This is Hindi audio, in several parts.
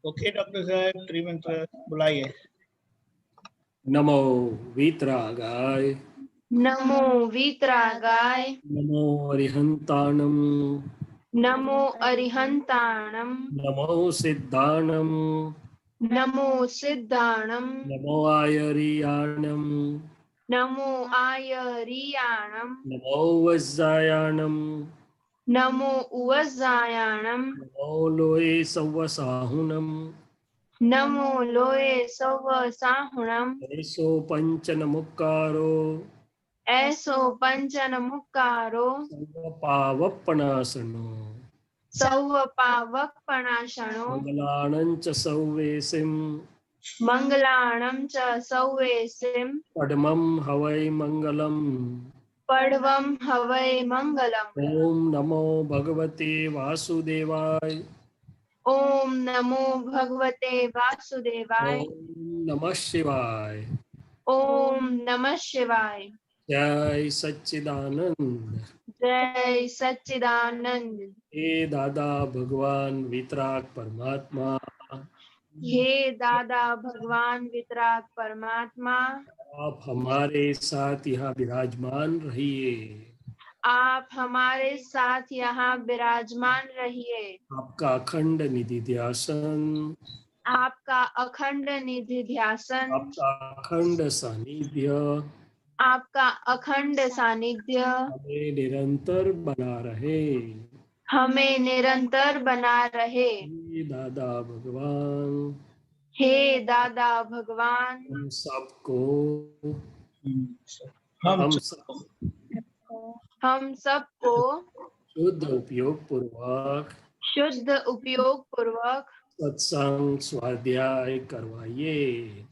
ओके डॉक्टर साहब, त्रिमंत्र बुलाइए। नमो वीतरागाय, नमो वीतरागाय, नमो अरिहंताणम, नमो अरिहंताणम, नमो सिद्धाणम, नमो सिद्धाणम, नमो आयरियाणम, नमो आयरियाणम, नमो वज्जायाणम, नमो उवज्जायाणम, नमो लोये सव्वसाहुनम, नमो लोये सव्वसाहुणम, ऐसो पंचनमुक्कारो ऐसो पंचनमुक्कारो सर्वपावपणासनो, सौवपावकपणाशनो, मंगलाणंच सौवेसिम, मंगलाणं च सौवेसिं, पद्मं हवै मंगलम। पड्वं हवै मंगलम्। ओम नमो भगवते वासुदेवाय, ओम नमो भगवते वासुदेवाय, ओम नमः शिवाय। ओम नमः शिवाय। जय सच्चिदानंद। जय सच्चिदानंद। हे दादा भगवान वितराग परमात्मा, हे दादा भगवान वितराग परमात्मा, आप हमारे साथ यहाँ विराजमान रहिए। आप हमारे साथ यहाँ विराजमान रहिए। आपका अखंड निधि ध्यासन, आपका अखंड निधि ध्यासन, आपका अखंड सानिध्य आपका अखंड सानिध्य हमें निरंतर बना रहे। हमें निरंतर बना रहे। हे दादा भगवान, हे दादा भगवान, हम सबको हम सबको शुद्ध उपयोग पूर्वक शुद्ध उपयोग पूर्वक सत्संग स्वाध्याय करवाइए।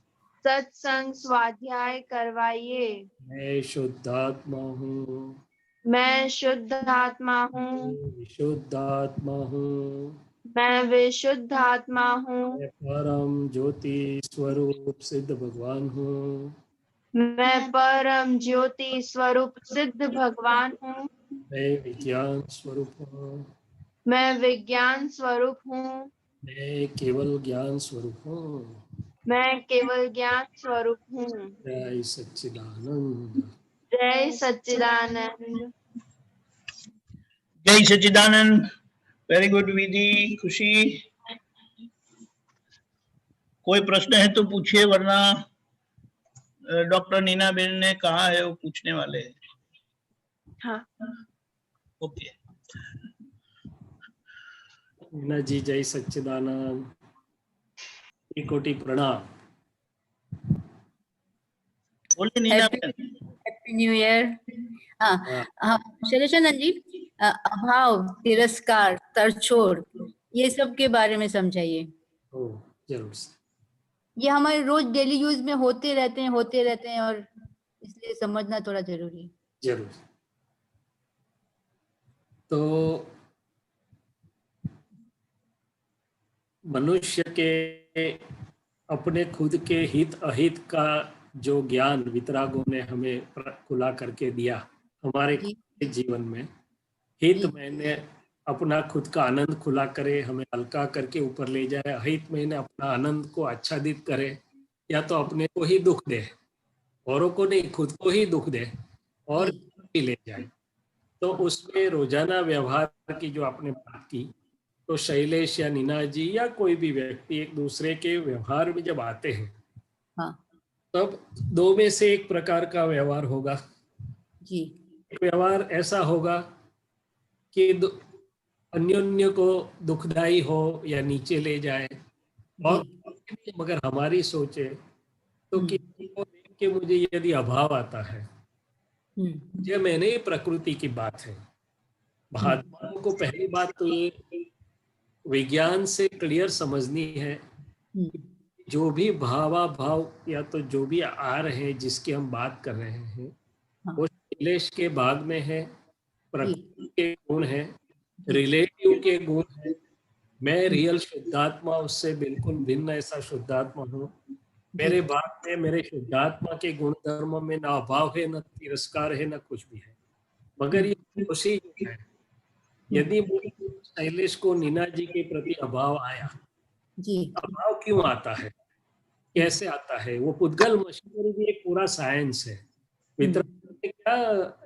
सत्संग स्वाध्याय करवाइए। मैं शुद्धात्मा हूँ, मैं शुद्ध आत्मा हूँ, विशुद्ध आत्मा हूँ, मैं विशुद्ध आत्मा हूँ, मैं परम ज्योति स्वरूप सिद्ध भगवान हूँ, मैं परम ज्योति स्वरूप सिद्ध भगवान हूँ, मैं विज्ञान स्वरूप हूँ, मैं विज्ञान स्वरूप हूँ, मैं केवल ज्ञान स्वरूप हूँ। मैं केवल ज्ञान स्वरूप हूँ। जय सच्चिदानंद। जय सच्चिदानंद। जय सच्चिदानंद। वेरी गुड विधि, खुशी। कोई प्रश्न है तो पूछिए, वरना डॉक्टर नीना बेन ने कहा है वो पूछने वाले हैं। हाँ, ओके। मीना जी जय सच्चिदानंद, कोटि प्रणाम। बोलिए Neena ben. Happy new year. हाँ शैलेशानंद जी, अभाव, तिरस्कार, तरछोड़, ये सब के बारे में समझाइए। जरूर। ये हमारे रोज डेली यूज में होते रहते हैं और इसलिए समझना थोड़ा जरूरी है। जरूर। तो मनुष्य के अपने खुद के हित अहित का जो ज्ञान वितरागों ने हमें खुला करके दिया हमारे जीवन में, हित मैंने अपना खुद का आनंद खुला करे, हमें हल्का करके ऊपर ले जाए, अहित मैंने अपना आनंद को आच्छादित करे, या तो अपने को ही दुख दे, औरों को नहीं, खुद को ही दुख दे और ही ले जाए। तो उसमें रोजाना व्यवहार की जो आपने बात की, तो शैलेश या नीना जी या कोई भी व्यक्ति एक दूसरे के व्यवहार में जब आते हैं, तब दो में से एक प्रकार का व्यवहार होगा जी। एक व्यवहार ऐसा होगा कि अन्योन्य को दुखदाई हो या नीचे ले जाए, और मगर हमारी सोचे तो किसी को देख के मुझे यदि अभाव आता है, ये मैंने प्रकृति की बात है। महात्माओं को पहली बात तो ये विज्ञान से क्लियर समझनी है, जो भी भावाभाव या तो जो भी आ रहे हैं जिसकी हम बात कर रहे हैं, वो शैलेश के भाग में है, प्रकृति के गुण है, रिलेटिव के गुण है। मैं रियल शुद्धात्मा उससे बिल्कुल भिन्न ऐसा शुद्धात्मा हूँ। मेरे भाग में मेरे शुद्धात्मा के गुण धर्म में ना अभाव है, न तिरस्कार है, न कुछ भी है। मगर ये खुशी है, यदि शैलेश को नीना जी के प्रति अभाव आया जी अभाव क्यों आता है, कैसे आता है? वो पुद्गल मशीनरी भी एक पूरा साइंस है। वितरक ने क्या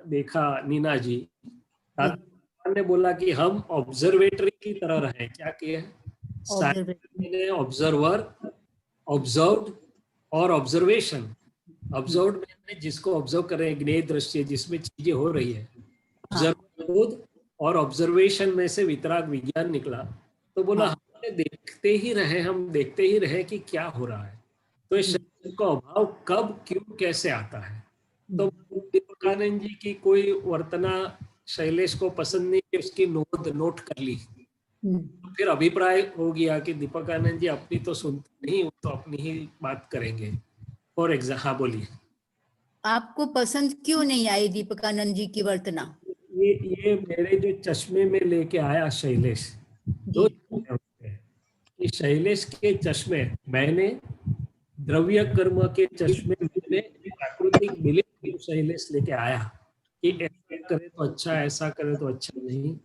देखा नीना जी, दादा ने बोला कि हम ऑब्जर्वेटरी की तरह रहे। क्या किया? साइंस ने ऑब्जर्वर, ऑब्जर्व्ड और ऑब्जर्वेशन। ऑब्जर्व में जिसको ऑब्जर्व कर रहे हैं, ज्ञेय दृष्टि जिसमें चीजें हो रही है, ऑब्जर्व खुद, और ऑब्जर्वेशन में से वितराग विज्ञान निकला। तो बोला हमने देखते ही रहे, हम देखते ही रहे कि क्या हो रहा है। तो इस शरीर का अभाव कब, क्यों, कैसे आता है? तो दीपकानंद जी की कोई वर्तना शैलेश को पसंद नहीं कि उसकी नोट कर ली। तो फिर अभिप्राय हो गया कि दीपकानंद जी अपनी तो सुनते नहीं, तो अपनी ही बात करेंगे। फॉर एग्जाम्पल, हाँ बोलिए। आपको पसंद क्यों नहीं आई दीपकानंद जी की वर्तना? ये मेरे जो चश्मे में लेके आया शैलेश, दो चीजें होते हैं कि शैलेश के चश्मे, मैंने द्रव्य कर्म के चश्मे में प्राकृतिक बिलीफ शैलेश लेके आया कि ऐसा करे तो अच्छा, ऐसा करे तो अच्छा नहीं,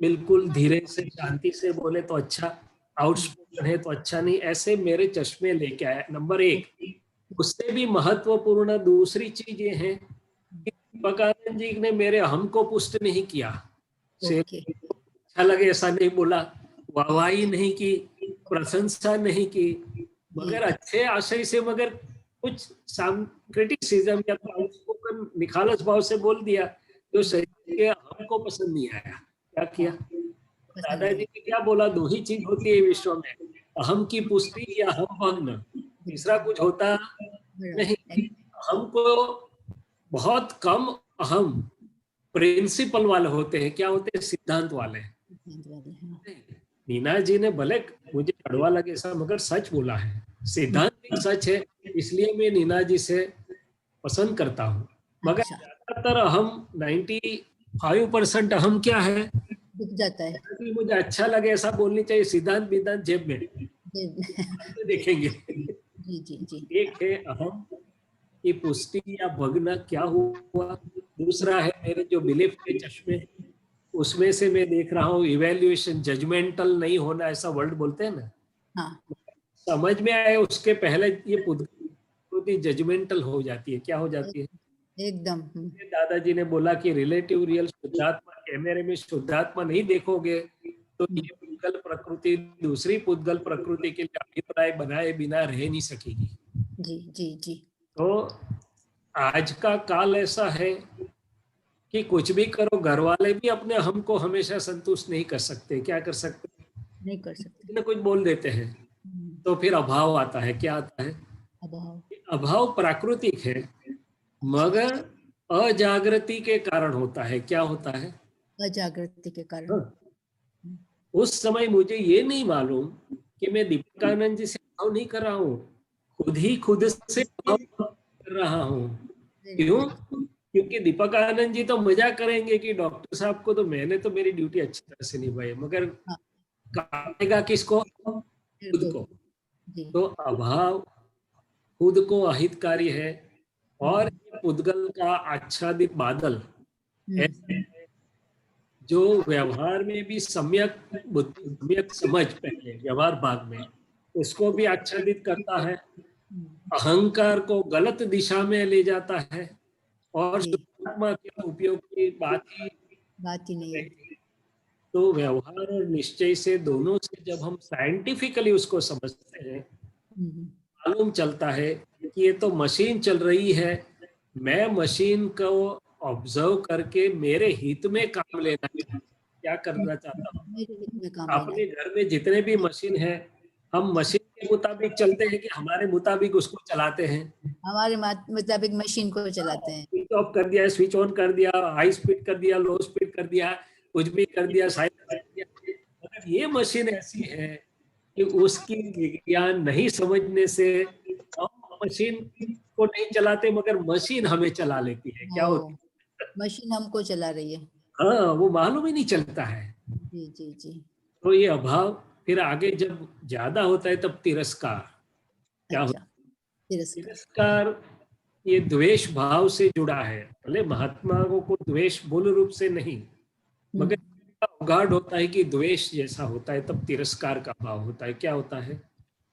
बिल्कुल धीरे से शांति से बोले तो अच्छा, आउटस्पोकन है तो अच्छा नहीं, ऐसे मेरे चश्मे लेके आया। नंबर एक। उससे भी महत्वपूर्ण दूसरी चीज ये है कि दीपकानंद जी ने मेरे हम को पुष्ट नहीं किया। अच्छा लगे ऐसा नहीं बोला, वाहवाही नहीं की, प्रशंसा नहीं की, मगर अच्छे आशय से, मगर कुछ क्रिटिसिज्म या तो आउटस्पोकन निखालस भाव से बोल दिया जो शरीर के हमको पसंद नहीं आया। क्या किया? दादाजी ने क्या बोला? दो ही चीज होती है विश्व में, अहम की पुष्टि या अहम भग्न, तीसरा कुछ होता नहीं। हमको बहुत कम अहम प्रिंसिपल वाले होते हैं। क्या होते हैं? सिद्धांत वाले। नीना जी ने भले मुझे कड़वा लगे ऐसा, मगर सच बोला है, सिद्धांत सच है, इसलिए मैं नीना जी से पसंद करता हूँ। मगर ज्यादातर अहम 95% अहम क्या है, दिख जाता है। मुझे अच्छा लगे ऐसा बोलनी चाहिए, सिद्धांत विद्धांत जेब में तो देखेंगे। जी जी जी। एक है अहम की पुष्टि या भग्न, क्या हुआ। दूसरा है मेरे जो बिलीफ के चश्मे, उसमें से मैं देख रहा हूँ इवेल्युएशन, जजमेंटल नहीं होना, ऐसा वर्ड बोलते हैं ना। हाँ। समझ में आए उसके पहले ये पुष्टि जजमेंटल हो जाती है। क्या हो जाती है? एकदम। दादाजी ने बोला कि रिलेटिव रियल शुद्धात्मा, कैमरे में शुद्धात्मा नहीं देखोगे तो ये पुद्गल प्रकृति दूसरी पुद्गल प्रकृति के लिए अभिप्राय बनाए बिना रह नहीं सकेगी। जी जी जी। तो आज का काल ऐसा है कि कुछ भी करो, घर वाले भी अपने हमको हमेशा संतुष्ट नहीं कर सकते। क्या कर सकते? नहीं कर सकते, कुछ बोल देते हैं तो फिर अभाव आता है। क्या आता है? अभाव प्राकृतिक है, मगर अजागृति के कारण होता है। क्या होता है? अजागृति के कारण। उस समय मुझे ये नहीं मालूम कि मैं दीपकानंद जी से भाव नहीं कर रहा हूँ, खुद ही खुद से भाव कर रहा हूँ। क्यों? क्योंकि दीपकानंद जी तो मजाक करेंगे कि डॉक्टर साहब को तो मैंने तो मेरी ड्यूटी अच्छी तरह से निभाई, मगर काटेगा किसको? खुद को। तो अभाव खुद को अहितकारी है, और पुद्गल का आच्छादित बादल ऐसे जो व्यवहार में भी सम्यक समझ, पहले व्यवहार भाग में उसको भी आच्छादित करता है, अहंकार को गलत दिशा में ले जाता है, और शुद्धात्मा के उपयोग की बात ही नहीं है। तो व्यवहार और निश्चय से, दोनों से जब हम साइंटिफिकली उसको समझते हैं, मालूम चलता है कि ये तो मशीन चल रही है, मैं मशीन को ऑब्जर्व करके मेरे हित में काम लेना, क्या करना चाहता हूँ। अपने घर में जितने भी मशीन है, हम मशीन के मुताबिक चलते हैं कि हमारे मुताबिक उसको चलाते हैं? हमारे मुताबिक मशीन को चलाते हैं। स्विच ऑफ कर दिया, स्विच ऑन कर दिया, हाई स्पीड कर दिया, लो स्पीड कर दिया, कुछ भी कर दिया, साइलेंट कर दिया। मगर ये मशीन ऐसी है कि उसकी विज्ञान नहीं समझने से हम मशीन को नहीं चलाते, मगर मशीन हमें चला लेती है। क्या होती है? मशीन हमको चला रही है। हाँ, वो मालूम ही नहीं चलता है। जी जी जी। तो ये अभाव फिर आगे जब ज्यादा होता है तब तिरस्कार। क्या होता है? तिरस्कार ये द्वेष भाव से जुड़ा है। भले महात्माओं को द्वेष मूल रूप से नहीं, मगर अवगाढ़ होता है कि द्वेष जैसा होता है, तब तिरस्कार का भाव होता है। क्या होता है?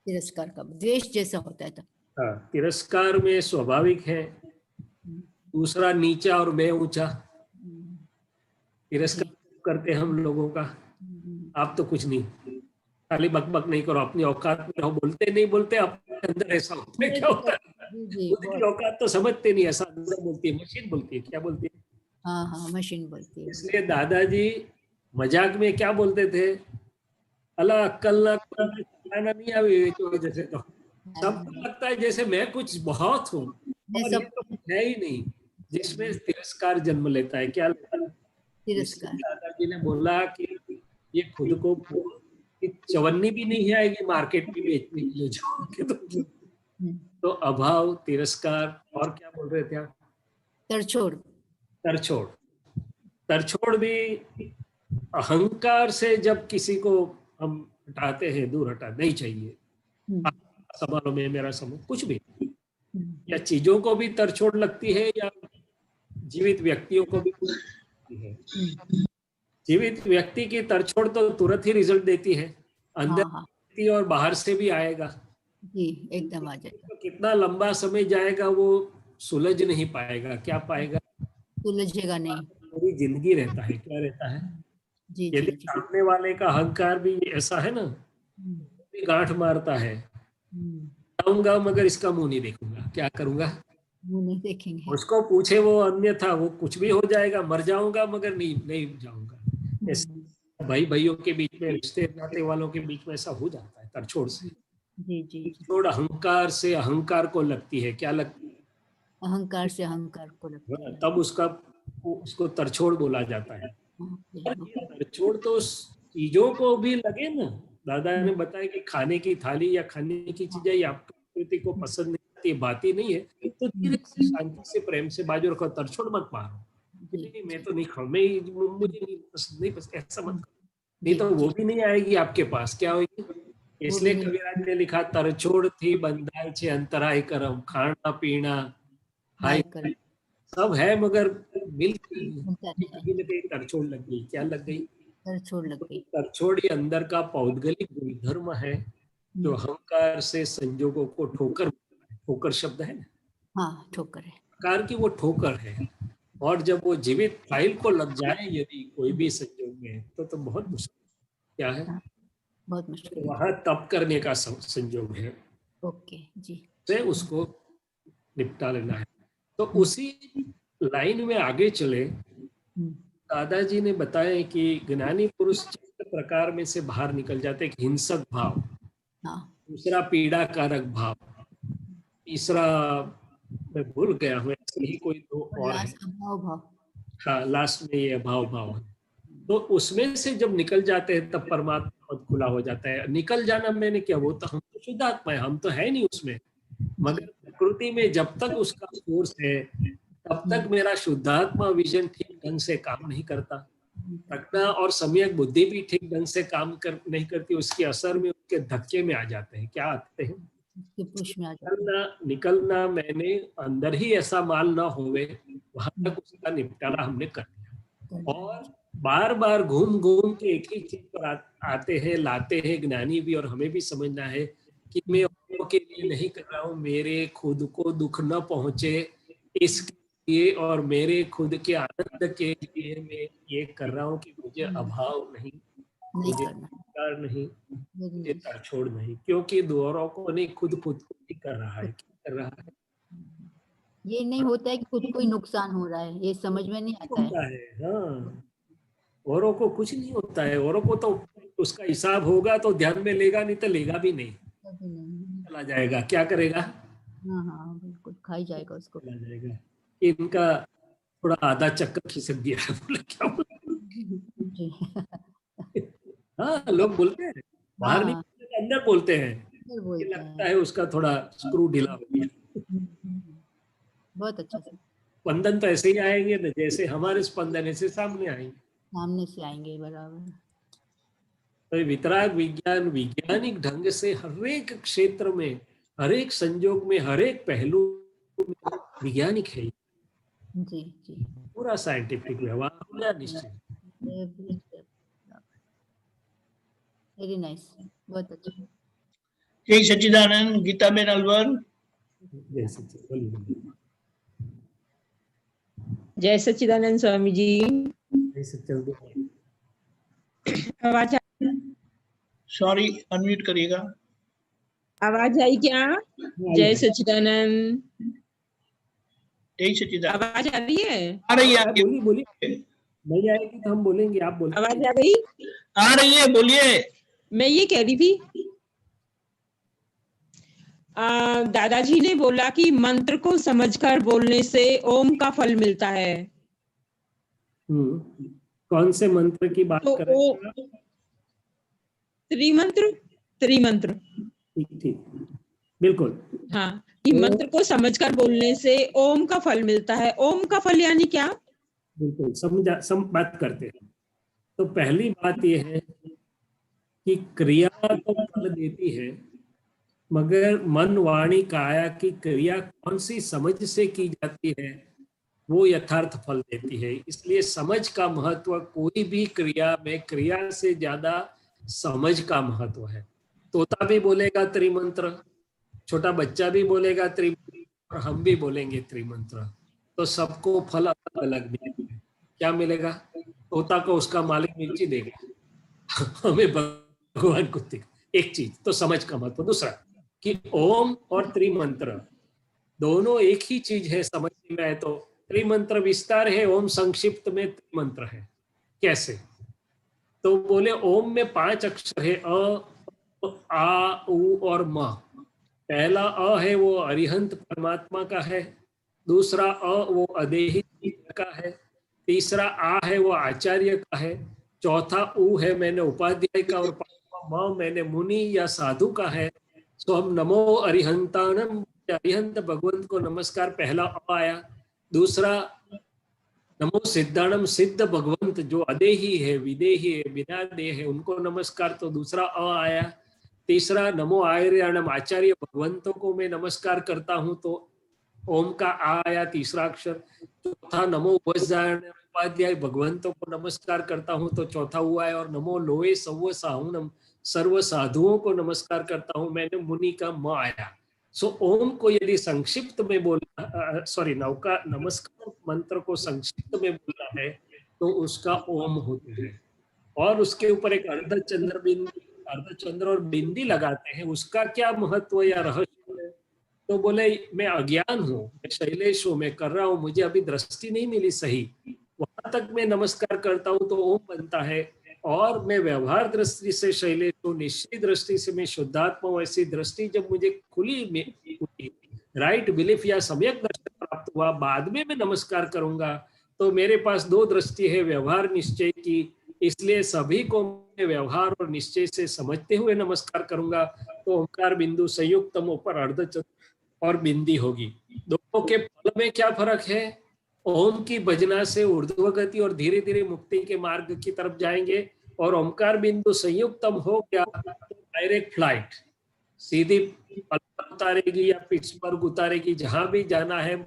तिरस्कार का द्वेष जैसा होता है तो हाँ, तिरस्कार में स्वाभाविक है, दूसरा नीचा और मैं ऊंचा। तिरस्कार करते हम लोगों का, आप तो कुछ नहीं, खाली बकबक नहीं करो, अपनी औकात में रहो। बोलते नहीं बोलते, अपने अंदर ऐसा होता है। क्या होता है? जी खुद की औकात तो समझते नहीं, ऐसा अंदर बोलती है, मशीन बोलती है। क्या बोलती है? हाँ हाँ, मशीन बोलती है। इसलिए दादाजी मजाक में क्या बोलते थे? अल्लाह अक्कल ना चलाना नहीं आवे वजह से तो सबको लगता है जैसे मैं कुछ बहुत हूँ, मैं और सब ये तो कुछ है ही नहीं, जिसमें तिरस्कार जन्म लेता है। क्या लेता है? तिरस्कार। दादाजी ने बोला कि ये खुद को कि चवन्नी भी नहीं आएगी मार्केट में बेचने के लिए जाओगे तो अभाव, तिरस्कार, और क्या बोल रहे थे आप? तरछोड़। तरछोड़। तरछोड़ भी अहंकार से जब किसी को हम हटाते हैं, दूर हटा नहीं चाहिए, संभालो में मेरा समूह, कुछ भी, या चीजों को भी तरछोड़ लगती है या जीवित व्यक्तियों को भी लगती है। जीवित व्यक्ति की तरछोड़ तो तुरंत ही रिजल्ट देती है, अंदर और बाहर से भी आएगा जी, एकदम आ जाएगा। तो कितना लंबा समय जाएगा वो सुलझ नहीं पाएगा। क्या पाएगा? सुलझेगा नहीं। पूरी जिंदगी रहता है। क्या रहता है? जी यदि जी जी। सामने वाले का अहंकार भी ऐसा है ना, भी गांठ मारता है, जाऊंगा मगर इसका मुंह नहीं देखूंगा, क्या करूंगा? मुंह नहीं देखेंगे। उसको पूछे वो अन्यथा, वो कुछ भी हो जाएगा, मर जाऊंगा मगर नहीं जाऊंगा। ऐसे भाई भाइयों के बीच में, रिश्ते नाते वालों के बीच में ऐसा हो जाता है तरछोड़ से। जी जी जी। तरछोड़ अहंकार से अहंकार को लगती है। क्या लगती है? अहंकार से अहंकार को लगती है। तब उसको तरछोड़ बोला जाता है। तरछोड़ तो चीजों को भी लगे ना। दादा ने बताया कि खाने की थाली या खाने की चीजें या प्रकृति को पसंद नहीं आती, बात ही नहीं है, तो धीरे से शांति से प्रेम से बाजू रखो, तरछोड़ मत मारो। नहीं मैं तो नहीं खाऊं, मुझे नहीं पसंद, ऐसा मत करो, नहीं तो वो भी नहीं आएगी आपके पास। क्या होगी? इसलिए कबीराज ने लिखा, तरछोड़ थी बंधाई छे अंतराय करम, खाना पीना हाय सब है मगर मिल कहीं तरछोड़ लग गई। क्या लग गई? तरछोड़ लग गई। तरछोड़ ही अंदर का पौद्गलिक गुणधर्म है जो अहंकार से संजोगों को ठोकर शब्द है ना, हाँ ठोकर है, अहंकार की वो ठोकर है। और जब वो जीवित फाइल को लग जाए यदि कोई भी संयोग में, तो बहुत मुश्किल। क्या है? बहुत मुश्किल। वहां तप करने का संयोग है। ओके जी। से उसको निपटा लेना है। तो उसी लाइन में आगे चले, दादाजी ने बताया कि ज्ञानी पुरुष 4 प्रकार में से बाहर निकल जाते हैं। हिंसक भाव, दूसरा पीड़ा कारक भाव, तीसरा मैं भूल गया हूँ, ऐसे ही कोई 2 और है। अभाव भाव। हाँ, लास्ट में ये अभाव भाव है। तो उसमें से जब निकल जाते हैं तब परमात्मा बहुत खुला हो जाता है। निकल जाना मैंने क्या, वो तो हम तो शुद्ध आत्मा है, हम तो है नहीं उसमें, मगर प्रकृति में जब तक उसका सोर्स है तब तक मेरा शुद्धात्मा विजन ठीक ढंग से काम नहीं करता। प्रज्ञा और सम्यक बुद्धि भी ठीक ढंग से काम नहीं करती, उसके असर में, उसके धक्के में आ जाते हैं। क्या आते हैं? निकलना मैंने अंदर ही ऐसा माल ना होवे, वहां तक उसका निपटारा हमने कर दिया। और बार बार घूम घूम के एक ही चीज पर आते हैं, लाते हैं ज्ञानी भी, और हमें भी समझना है कि मैं औरों के लिए नहीं कर रहा हूँ, मेरे खुद को दुख न पहुंचे इसके लिए और मेरे खुद के आनंद के लिए मैं ये कर रहा हूँ कि मुझे अभाव नहीं, मुझे अहंकार नहीं, मुझे तरछोड़ नहीं, क्योंकि दोनों को नहीं, खुद को ही कर रहा है। क्या कर रहा है? ये नहीं होता है कि खुद को ही नुकसान हो रहा है, ये समझ में नहीं आता है। हाँ, औरों को कुछ नहीं होता है, औरों को तो उसका हिसाब होगा तो ध्यान में लेगा, नहीं तो लेगा भी नहीं, चला जाएगा। क्या करेगा? हाँ बिल्कुल, खाई जाएगा उसको, चला जाएगा। इनका थोड़ा आधा चक्कर खिसक गया। बोले क्या बोले? हाँ, लोग बोलते हैं, बाहर नहीं बोलते, अंदर बोलते हैं, लगता है उसका थोड़ा स्क्रू ढीला हो गया। बहुत अच्छा से स्पंदन तो ऐसे ही आएंगे ना, जैसे हमारे स्पंदन ऐसे सामने आएंगे, सामने से आएंगे, बराबर। तो वितराग विज्ञान वैज्ञानिक ढंग से हर एक क्षेत्र में, हर एक संयोग में, हर एक पहलू में वैज्ञानिक है। जी जी, पूरा साइंटिफिक व्यवहार हो गया निश्चित। वेरी नाइस, बहुत अच्छा। जय सच्चिदानंद। गीताबेन अलवर। जय सच्चिदानंद, बोलिए, बोलिए। जय सच्चिदानंद स्वामी जी। जय सच्चिदानंद। आवाज सॉरी, अनम्यूट करिएगा। आवाज आई क्या? जय सच्चिदानंद। जय सच्चिदानंद। आवाज आ रही है? आ रही है आपकी। बोलिए, बोलिए। नहीं आएगी तो हम बोलेंगे, आप बोलिए। आवाज आ गई? आ रही है, बोलिए। मैं ये कह रही थी, दादाजी ने बोला कि मंत्र को समझकर बोलने से ओम का फल मिलता है। कौन से मंत्र की बात तो कर रहे हैं आप? त्रिमंत्र। त्रिमंत्र, ठीक ठीक, बिल्कुल। हाँ, कि मंत्र को समझकर बोलने से ओम का फल मिलता है। ओम का फल यानी क्या? बिल्कुल बात करते हैं। तो पहली बात यह है कि क्रिया तो फल देती है, मगर मन वाणी काया की क्रिया कौन सी समझ से की जाती है वो यथार्थ फल देती है। इसलिए समझ का महत्व, कोई भी क्रिया में क्रिया से ज्यादा समझ का महत्व है। तोता भी बोलेगा त्रिमंत्र, छोटा बच्चा भी बोलेगा त्रिमंत्र, और हम भी बोलेंगे त्रिमंत्र, तो सबको फल अलग अलग मिलेगा। क्या मिलेगा? तोता को उसका मालिक मिर्ची देगा, हमें भगवान को देगा। एक चीज तो समझ का महत्व। दूसरा कि ओम और त्रिमंत्र दोनों एक ही चीज है समझ में आए तो। त्रिमंत्र विस्तार है, ओम संक्षिप्त में त्रिमंत्र है। कैसे? तो बोले ओम में 5 अक्षर है, अ, आ, उ और म। पहला अ है वो अरिहंत परमात्मा का है, दूसरा अ वो अदेही का है, तीसरा आ है वो आचार्य का है, चौथा उ है मैंने उपाध्याय का, और पांचवा म मैंने मुनि या साधु का है। तो हम नमो अरिहंतानम, अरिहंत भगवंत को नमस्कार, पहला अ आया। दूसरा नमो सिद्धाणम, सिद्ध भगवंत जो अदेही है, विदेही है, बिना देह है, उनको नमस्कार, तो दूसरा अ आया। तीसरा नमो आर्याणम, आचार्य भगवंतों को मैं नमस्कार करता हूं, तो ओम का आ आया, तीसरा अक्षर। चौथा नमो उपाध्याय भगवंतों को नमस्कार करता हूं, तो चौथा हुआ है। और नमो लोए सव्व साहुनम, सर्व साधुओं को नमस्कार करता हूं, मैंने मुनि का म आया। सो ओम को यदि संक्षिप्त में बोलना, सॉरी नौका नमस्कार मंत्र को संक्षिप्त में बोलना है तो उसका ओम होता है। और उसके ऊपर एक अर्धचंद्र और बिंदी लगाते हैं, उसका क्या महत्व या रहस्य है? तो बोले मैं अज्ञान हूँ, मैं शैलेश हूँ, मैं कर रहा हूँ, मुझे अभी दृष्टि नहीं मिली सही, वहां तक मैं नमस्कार करता हूँ तो ओम बनता है। और मैं व्यवहार दृष्टि से शैलेश हूँ, निश्चित दृष्टि से मैं शुद्धात्मा हूँ। ऐसी दृष्टि जब मुझे खुली, राइट बिलीफ या सम्यक दर्शन प्राप्त हुआ, बाद में मैं नमस्कार करूंगा। तो मेरे पास 2 दृष्टि है, व्यवहार निश्चय की, इसलिए सभी को मैं व्यवहार और निश्चय से समझते हुए नमस्कार करूंगा। तो ओंकार बिंदु संयुक्तम ऊपर अर्धचंद्र और बिंदी होगी। दोनों के फल में क्या फर्क है? ओम की भजना से ऊर्ध्व गति और धीरे धीरे मुक्ति के मार्ग की तरफ जाएंगे, और ओंकार बिंदु संयुक्तम हो गया तो डायरेक्ट फ्लाइट, सीधी उतारेगी या पिट्सबर्ग उतारेगी, जहां भी जाना है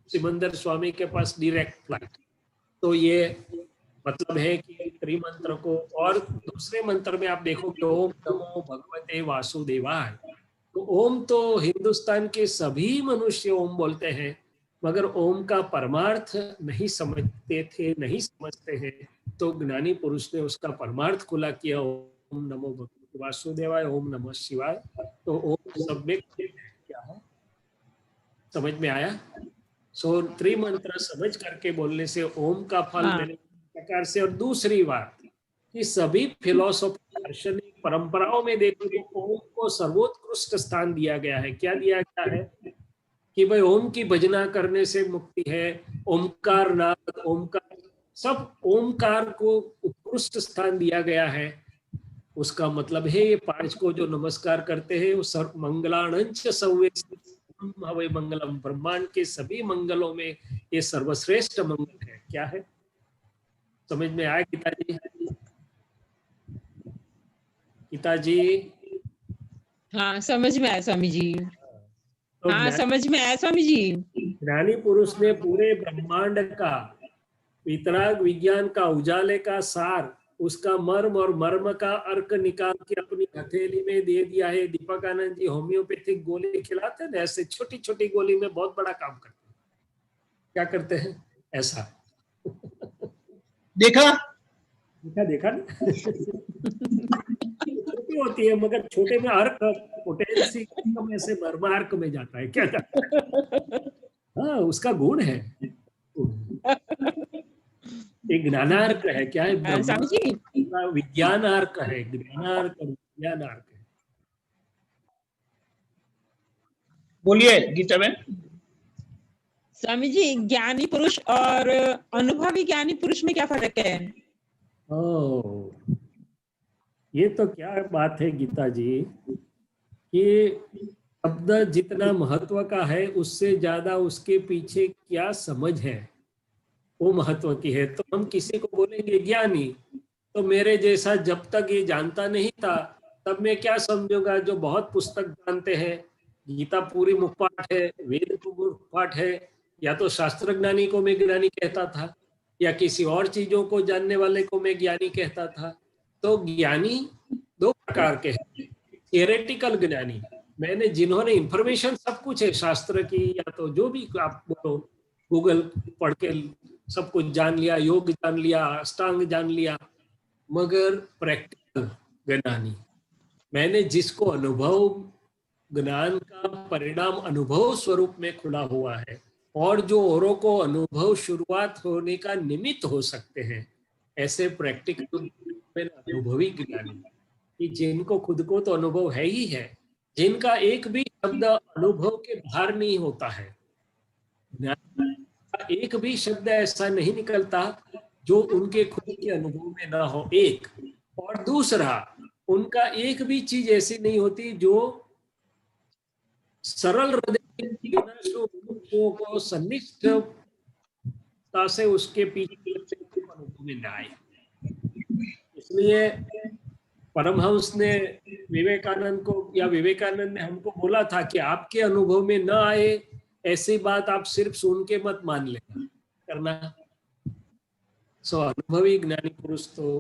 सिमंदर स्वामी के पास डायरेक्ट फ्लाइट। तो ये मतलब है कि त्रिमंत्र को, और दूसरे मंत्र में आप देखोगे ओम नमो भगवते वासुदेवाय, तो ओम तो हिंदुस्तान के सभी मनुष्य ओम बोलते हैं, मगर ओम का परमार्थ नहीं समझते थे, नहीं समझते हैं। तो ज्ञानी पुरुष ने उसका परमार्थ खुला किया, ओम नमो भगवते वासुदेवाय, ओम नमः शिवाय। तो ओम सब में क्या है, समझ में आया? सो त्रिमंत्र समझ करके बोलने से ओम का फल मैंने प्रकार से। और दूसरी बात कि सभी फिलोसॉफी दार्शनिक परंपराओं में देखो तो ओम को सर्वोत्कृष्ट स्थान दिया गया है। क्या दिया गया है? कि भाई ओम की भजना करने से मुक्ति है, ओमकार नाद, ओमकार, सब ओमकार को उत्कृष्ट स्थान दिया गया है। उसका मतलब है ये 5 को जो नमस्कार करते हैं वो सर्व मंगलाणंच सव्वे हवे मंगलम, ब्रह्मांड के सभी मंगलों में ये सर्वश्रेष्ठ मंगल है। क्या है? समझ में आया गीताजी? गीताजी हाँ, समझ में आया स्वामी जी। तो हाँ, समझ में आया स्वामी जी। ज्ञानी पुरुष ने पूरे ब्रह्मांड का वितराग विज्ञान का उजाले का सार उसका मर्म और मर्म का अर्क निकाल के अपनी हथेली में दे दिया है। दीपक आनंद जी होम्योपैथिक गोली खिलाते हैं, ऐसे छोटी छोटी गोली में बहुत बड़ा काम करते हैं। क्या करते हैं ऐसा? देखा देखा ना? छोटी होती है मगर छोटे में अर्क पोटेंसी कम ऐसे मर्म अर्क में जाता है। क्या जाता है? हाँ, उसका गुण है। एक ज्ञानार्क है। क्या है? स्वामी जी विज्ञानार्क है। ज्ञानार्क और विज्ञानार्क है। बोलिए गीता में। स्वामी जी, ज्ञानी पुरुष और अनुभवी ज्ञानी पुरुष में क्या फर्क है? ये तो क्या बात है गीता जी कि शब्द जितना महत्व का है उससे ज्यादा उसके पीछे क्या समझ है वो महत्व की है। तो हम किसी को बोलेंगे ज्ञानी, तो मेरे जैसा जब तक ये जानता नहीं था तब मैं क्या समझूंगा, जो बहुत पुस्तक जानते हैं, गीता पूरी मुखपाठ है, वेद को मुखपाठ है, या तो शास्त्र ज्ञानी को मैं ज्ञानी कहता था या किसी और चीजों को जानने वाले को मैं ज्ञानी कहता था। तो ज्ञानी दो प्रकार के हैं। थियोरेटिकल ज्ञानी, मैंने जिन्होंने इंफॉर्मेशन सब कुछ है शास्त्र की या तो जो भी आप बोलो, गूगल पढ़ के सब कुछ जान लिया, योग जान लिया, अष्टांग जान लिया, मगर प्रैक्टिकल ज्ञानी मैंने जिसको अनुभव, ज्ञान का परिणाम अनुभव स्वरूप में खुला हुआ है और जो औरों को अनुभव शुरुआत होने का निमित्त हो सकते हैं, ऐसे प्रैक्टिकल में अनुभवी ज्ञानी कि जिनको खुद को तो अनुभव है ही है, जिनका एक भी शब्द अनुभव के बाहर नहीं होता है, एक भी शब्द ऐसा नहीं निकलता जो उनके खुद के अनुभव में ना हो, एक। और दूसरा, उनका एक भी चीज ऐसी नहीं होती जो सरल हृदय को सन्निष्ठता से उसके पीछे अनुभव में न आए। इसलिए परमहंस ने विवेकानंद को, या विवेकानंद ने हमको बोला था कि आपके अनुभव में न आए ऐसी बात आप सिर्फ सुन के मत मान लेना करना। अनुभवी ज्ञानी पुरुष तो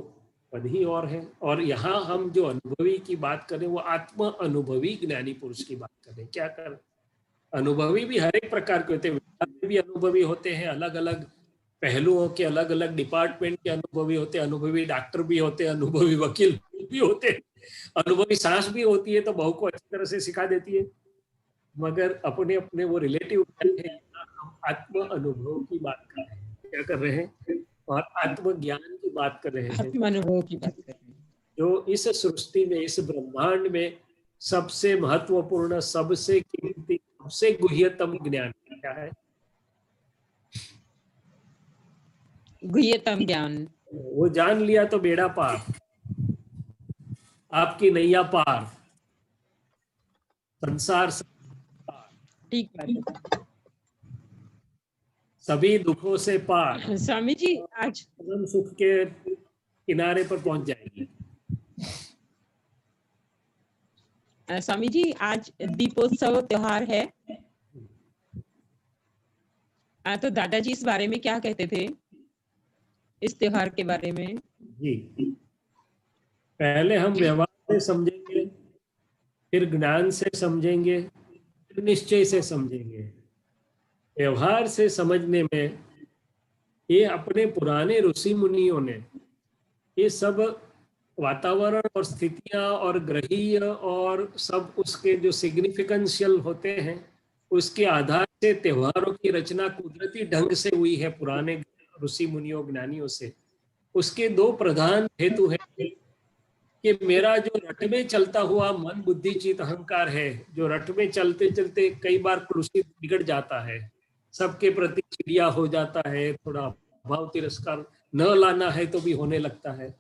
पद ही और है। और यहाँ हम जो अनुभवी की बात करें वो आत्म अनुभवी ज्ञानी पुरुष की बात करें। क्या कर, अनुभवी भी हर एक प्रकार के होते हैं, भी अनुभवी होते हैं, अलग अलग पहलुओं के, अलग अलग डिपार्टमेंट के अनुभवी होते हैं, अनुभवी डॉक्टर भी होते हैं, अनुभवी वकील भी होते हैं, अनुभवी सास भी होती है तो बहू को अच्छी तरह से सिखा देती है, मगर अपने अपने वो रिलेटिव है। हम आत्म अनुभव की बात कर रहे हैं, क्या कर रहे हैं, और आत्मज्ञान की बात कर रहे हैं, आत्मानुभव की बात कर रहे हैं, जो इस सृष्टि में, इस ब्रह्मांड में सबसे महत्वपूर्ण, सबसे कीमती, सबसे गुह्यतम ज्ञान क्या है? गुह्यतम ज्ञान। वो जान लिया तो बेड़ा पार, आपकी नैया पार, संसार से पार, ठीक बात है। सभी दुखों से पार, स्वामी जी आज परम सुख के किनारे पर पहुंच जाएगी। स्वामी जी आज दीपोत्सव त्योहार है, तो दादाजी इस बारे में क्या कहते थे, इस त्योहार के बारे में? जी, पहले हम व्यवहार से समझेंगे, फिर ज्ञान से समझेंगे, फिर निश्चय से समझेंगे। व्यवहार से समझने में ये अपने पुराने ऋषि मुनियों ने ये सब वातावरण और स्थितियां और ग्रहीय और सब उसके जो सिग्निफिकेंशियल होते हैं उसके आधार से त्योहारों की रचना कुदरती ढंग से हुई है पुराने ऋषि मुनियों ज्ञानियों से। उसके दो प्रधान हेतु है कि मेरा जो रट में चलता हुआ मन बुद्धि चित्त अहंकार है, जो रट में चलते चलते कई बार कुरुषित बिगड़ जाता है, सबके प्रति चिड़िया हो जाता है, थोड़ा भाव तिरस्कार न लाना है तो भी होने लगता है,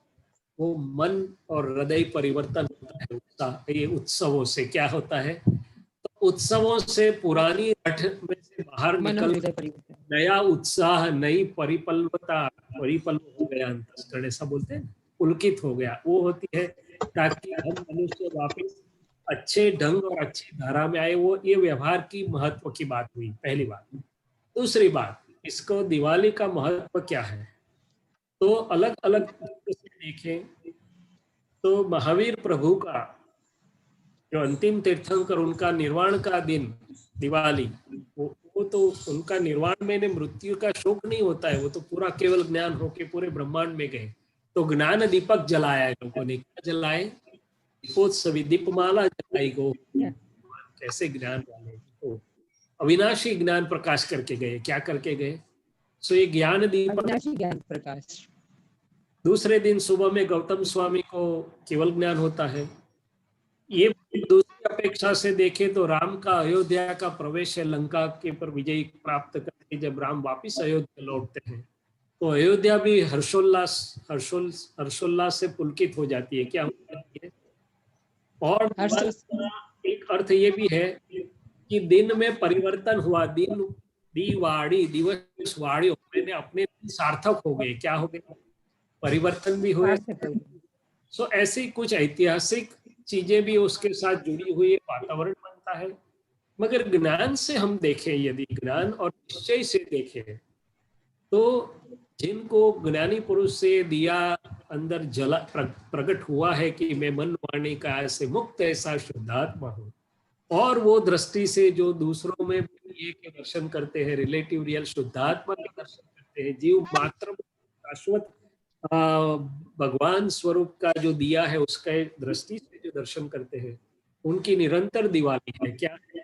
वो मन और हृदय परिवर्तन होता है। ये उत्सवों से क्या होता है, तो उत्सवों से पुरानी रट में से बाहर निकल नया उत्साह, नई परिपल्वता, परिपल्व हो गया, अंतःकरण ऐसा बोलते हैं, पुलकित हो गया, वो होती है, ताकि हम मनुष्य वापस अच्छे ढंग और अच्छी धारा में आए। वो ये व्यवहार की महत्व की बात हुई, पहली बात। दूसरी बात, इसको दिवाली का महत्व क्या है? तो अलग अलग से देखें तो महावीर प्रभु का जो अंतिम तीर्थंकर, उनका निर्वाण का दिन दिवाली, वो तो उनका निर्वाण में मृत्यु का शोक नहीं होता है, वो तो पूरा केवल ज्ञान होके पूरे ब्रह्मांड में गए। तो ज्ञान दीपक जलाया है लोगों ने, क्या जलाए? दीपोत्सवी दीपमाला जलाई गो। कैसे ज्ञान वाले तो अविनाशी ज्ञान प्रकाश करके गए, क्या करके गए? सो ये ज्ञान दीपक। अविनाशी ज्ञान प्रकाश। दूसरे दिन सुबह में गौतम स्वामी को केवल ज्ञान होता है। ये दूसरी अपेक्षा से देखें तो राम का अयोध्या का प्रवेश है, लंका के पर विजय प्राप्त करके जब राम वापिस अयोध्या लौटते हैं तो अयोध्या भी हर्षोल्लास से पुलकित हो जाती है, क्या हो जाती है? और एक अर्थ ये भी है कि दिन में परिवर्तन हुआ, दिवस वाड़ी मैंने अपने सार्थक हो गए, क्या हो गए? परिवर्तन भी हुए। सो ऐसी कुछ ऐतिहासिक चीजें भी उसके साथ जुड़ी हुई, वातावरण बनता है। मगर ज्ञान से हम देखें, यदि ज्ञान और निश्चय से देखें तो जिनको ज्ञानी पुरुष से दिया अंदर जला प्रकट हुआ है कि मैं मन वाणी काया से मुक्त ऐसा शुद्धात्मा हूँ, और वो दृष्टि से जो दूसरों में ये के दर्शन करते हैं, रिलेटिव रियल शुद्धात्मा के दर्शन करते हैं, जीव मात्र शाश्वत भगवान स्वरूप का जो दिया है उसका दृष्टि से जो दर्शन करते हैं, उनकी निरंतर दिवाली है। क्या है?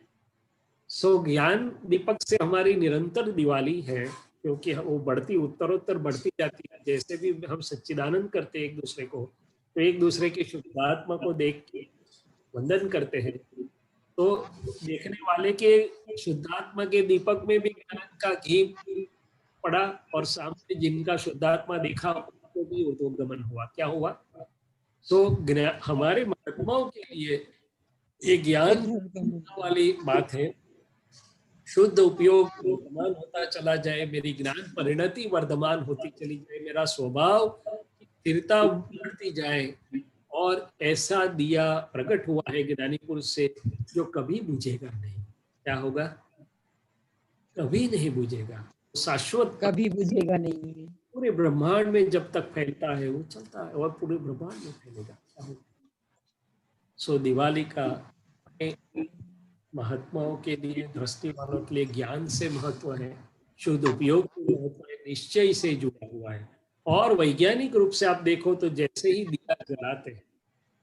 सो ज्ञान दीपक से हमारी निरंतर दिवाली है, क्योंकि वो बढ़ती उत्तरोत्तर बढ़ती जाती है। जैसे भी हम सच्चिदानंद करते हैं एक दूसरे को, तो एक दूसरे की शुद्धात्मा को देख के वंदन करते हैं, तो देखने वाले के शुद्धात्मा के दीपक में भी ज्ञान का घी पड़ा, और सामने जिनका शुद्धात्मा देखा तो भी ऊर्ध्वगमन हुआ। क्या हुआ? तो हमारे महात्माओं के लिए ये ज्ञान वाली बात है, शुद्ध उपयोग वर्धमान होता चला जाए, मेरी ज्ञान परिणति वर्धमान होती चली जाए, मेरा स्वभाव स्थिरता बढ़ती जाए, और ऐसा दिया प्रकट हुआ है ज्ञानी पुरुष से जो कभी बुझेगा नहीं। क्या होगा? कभी नहीं बुझेगा, शाश्वत कभी बुझेगा नहीं, पूरे ब्रह्मांड में जब तक फैलता है वो चलता है और पूरे ब्रह्मांड में फैलेगा। सो दिवाली का महात्माओं के लिए, दृष्टि वालों के लिए ज्ञान से महत्व है, शुद्ध उपयोग से महत्व है, निश्चय से जुड़ा हुआ है। और वैज्ञानिक रूप से आप देखो तो जैसे ही दिया जलाते हैं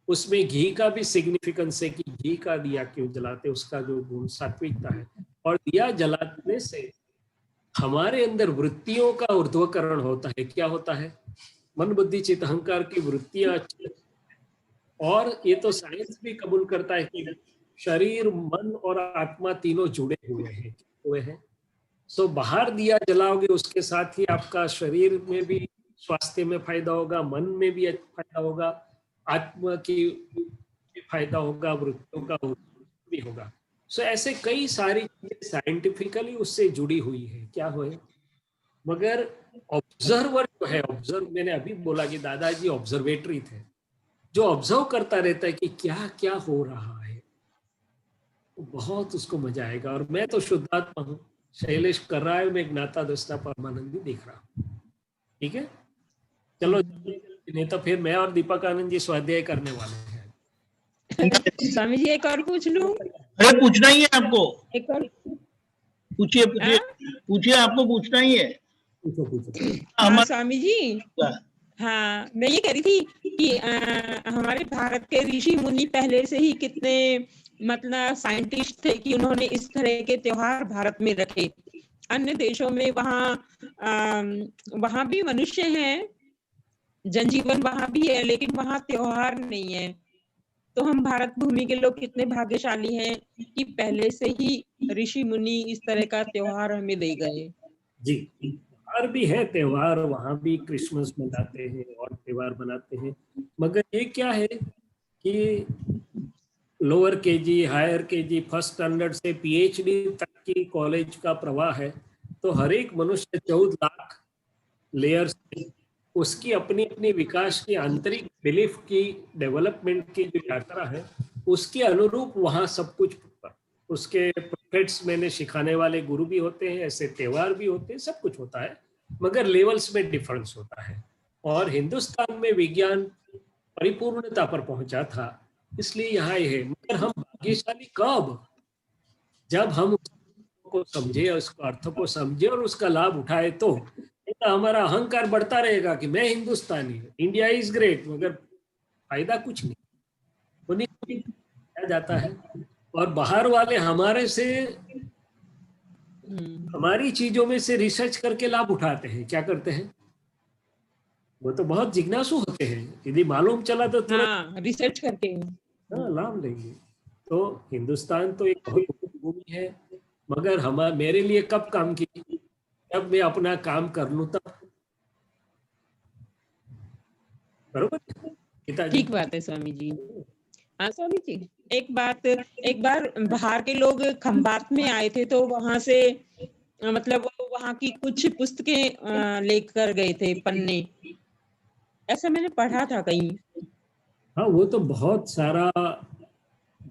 उसमें घी का भी सिग्निफिकेंस है कि घी का दिया क्यों जलाते, उसका जो गुण सात्विकता है। और दिया जलाने से हमारे अंदर वृत्तियों का ऊर्ध्वकरण होता है। क्या होता है? मन बुद्धि चित्त अहंकार की वृत्तियां, और ये तो साइंस भी कबूल करता है कि शरीर, मन और आत्मा तीनों जुड़े हुए हैं। सो बाहर दिया जलाओगे उसके साथ ही आपका शरीर में भी स्वास्थ्य में फायदा होगा, मन में भी फायदा होगा, आत्मा की फायदा होगा, वृत्तियों का भी होगा। सो ऐसे कई सारी चीजें साइंटिफिकली उससे जुड़ी हुई है। क्या हो? मगर ऑब्जर्वर जो है, ऑब्जर्व, मैंने अभी बोला कि दादाजी ऑब्जर्वेटरी थे, जो ऑब्जर्व करता रहता है कि क्या क्या हो रहा है, बहुत उसको मजा आएगा। और मैं तो शुद्धात्मा हूँ, शैलेश कर रहा है, मैं ज्ञाता दृष्टा परमानंदी देख रहा हूँ। ठीक है, चलो, नहीं तो फिर मैं और दीपक आनंद जी स्वाध्याय करने वाले हैं। स्वामी जी एक और पूछ लूं? अरे पूछना ही है आपको, एक और पूछिए पूछिए पूछिए, आपको पूछना ही है। हाँ, स्वामी जी, हाँ मैं ये कह रही थी कि हमारे भारत के ऋषि मुनि पहले से ही कितने मतलब साइंटिस्ट थे कि उन्होंने इस तरह के त्योहार भारत में रखे। अन्य देशों में वहां भी मनुष्य हैं, जनजीवन वहां भी है, लेकिन वहां त्योहार नहीं है। तो हम भारत भूमि के लोग कितने भाग्यशाली हैं कि पहले से ही ऋषि मुनि इस तरह का त्योहार हमें दे गए। जी, त्योहार भी है, त्योहार वहां भी क्रिसमस मनाते हैं और त्योहार मनाते हैं। मगर ये क्या है कि lower KG, higher KG, first standard से पीएचडी तक की कॉलेज का प्रवाह है। तो हर एक मनुष्य 14 लाख लेयर्स, उसकी अपनी अपनी विकास की आंतरिक बिलीफ की, डेवलपमेंट की जो यात्रा है, उसके अनुरूप वहाँ सब कुछ, उसके प्रोफेट्स मैंने सिखाने वाले गुरु भी होते हैं, ऐसे त्योहार भी होते हैं, सब कुछ होता है, मगर लेवल्स में डिफरेंस होता है। और हिंदुस्तान में विज्ञान परिपूर्णता पर पहुंचा था, इसलिए यहाँ ये है। मगर हम भाग्यशाली कब? जब हम को समझे, उसको अर्थ को समझे और उसका लाभ उठाए, तो हमारा अहंकार बढ़ता रहेगा कि मैं हिंदुस्तानी हूँ, इंडिया इज ग्रेट, मगर फायदा कुछ नहीं, वो नहीं जाता है। और बाहर वाले हमारे से, हमारी चीजों में से रिसर्च करके लाभ उठाते हैं। क्या करते हैं? वो तो बहुत जिज्ञासु होते हैं, यदि मालूम चला तो तुरंत रिसर्च करके लाभ लेंगे। तो हिंदुस्तान तो एक बहुत भूमि है, मगर मेरे लिए कब काम की? जब मैं अपना काम कर लूं तब। बरोबर? ठीक बात है स्वामी जी। हाँ स्वामी जी, एक बार बाहर के लोग खंबात में आए थे, तो वहां से मतलब वहां की कुछ पुस्तकें लेकर गए थे, पन्ने, ऐसा मैंने पढ़ा था कहीं। हाँ, वो तो बहुत सारा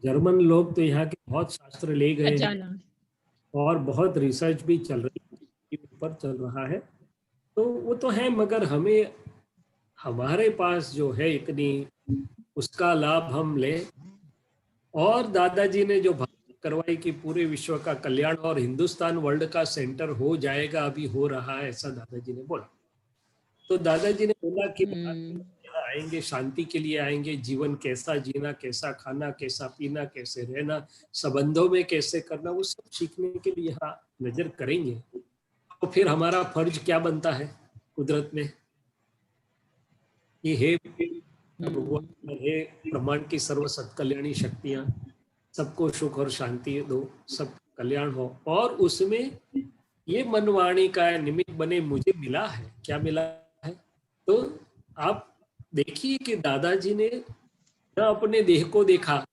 जर्मन लोग तो यहाँ के बहुत शास्त्र ले गए हैं और बहुत रिसर्च भी चल रही है, ऊपर चल रहा है, तो वो तो है। मगर हमारे पास जो है इतनी, उसका लाभ हम ले। और दादाजी ने जो भाषण करवाई कि पूरे विश्व का कल्याण और हिंदुस्तान वर्ल्ड का सेंटर हो जाएगा, अभी हो रहा है, ऐसा दादाजी ने बोला। तो दादाजी ने बोला कि यहाँ आएंगे, शांति के लिए आएंगे, जीवन कैसा जीना, कैसा खाना, कैसा पीना, कैसे रहना, संबंधों में कैसे करना, वो सब सीखने के लिए यहाँ नजर करेंगे। तो फिर हमारा फर्ज क्या बनता है कुदरत में कि हे भगवान, हे ब्रह्मांड की सर्व सत्कल्याणी शक्तियां, सबको सुख और शांति दो, सब कल्याण हो। और उसमें ये मनवाणी का निमित्त बने मुझे मिला है। क्या मिला है? तो आप देखिए कि दादाजी ने न अपने देह को देखा,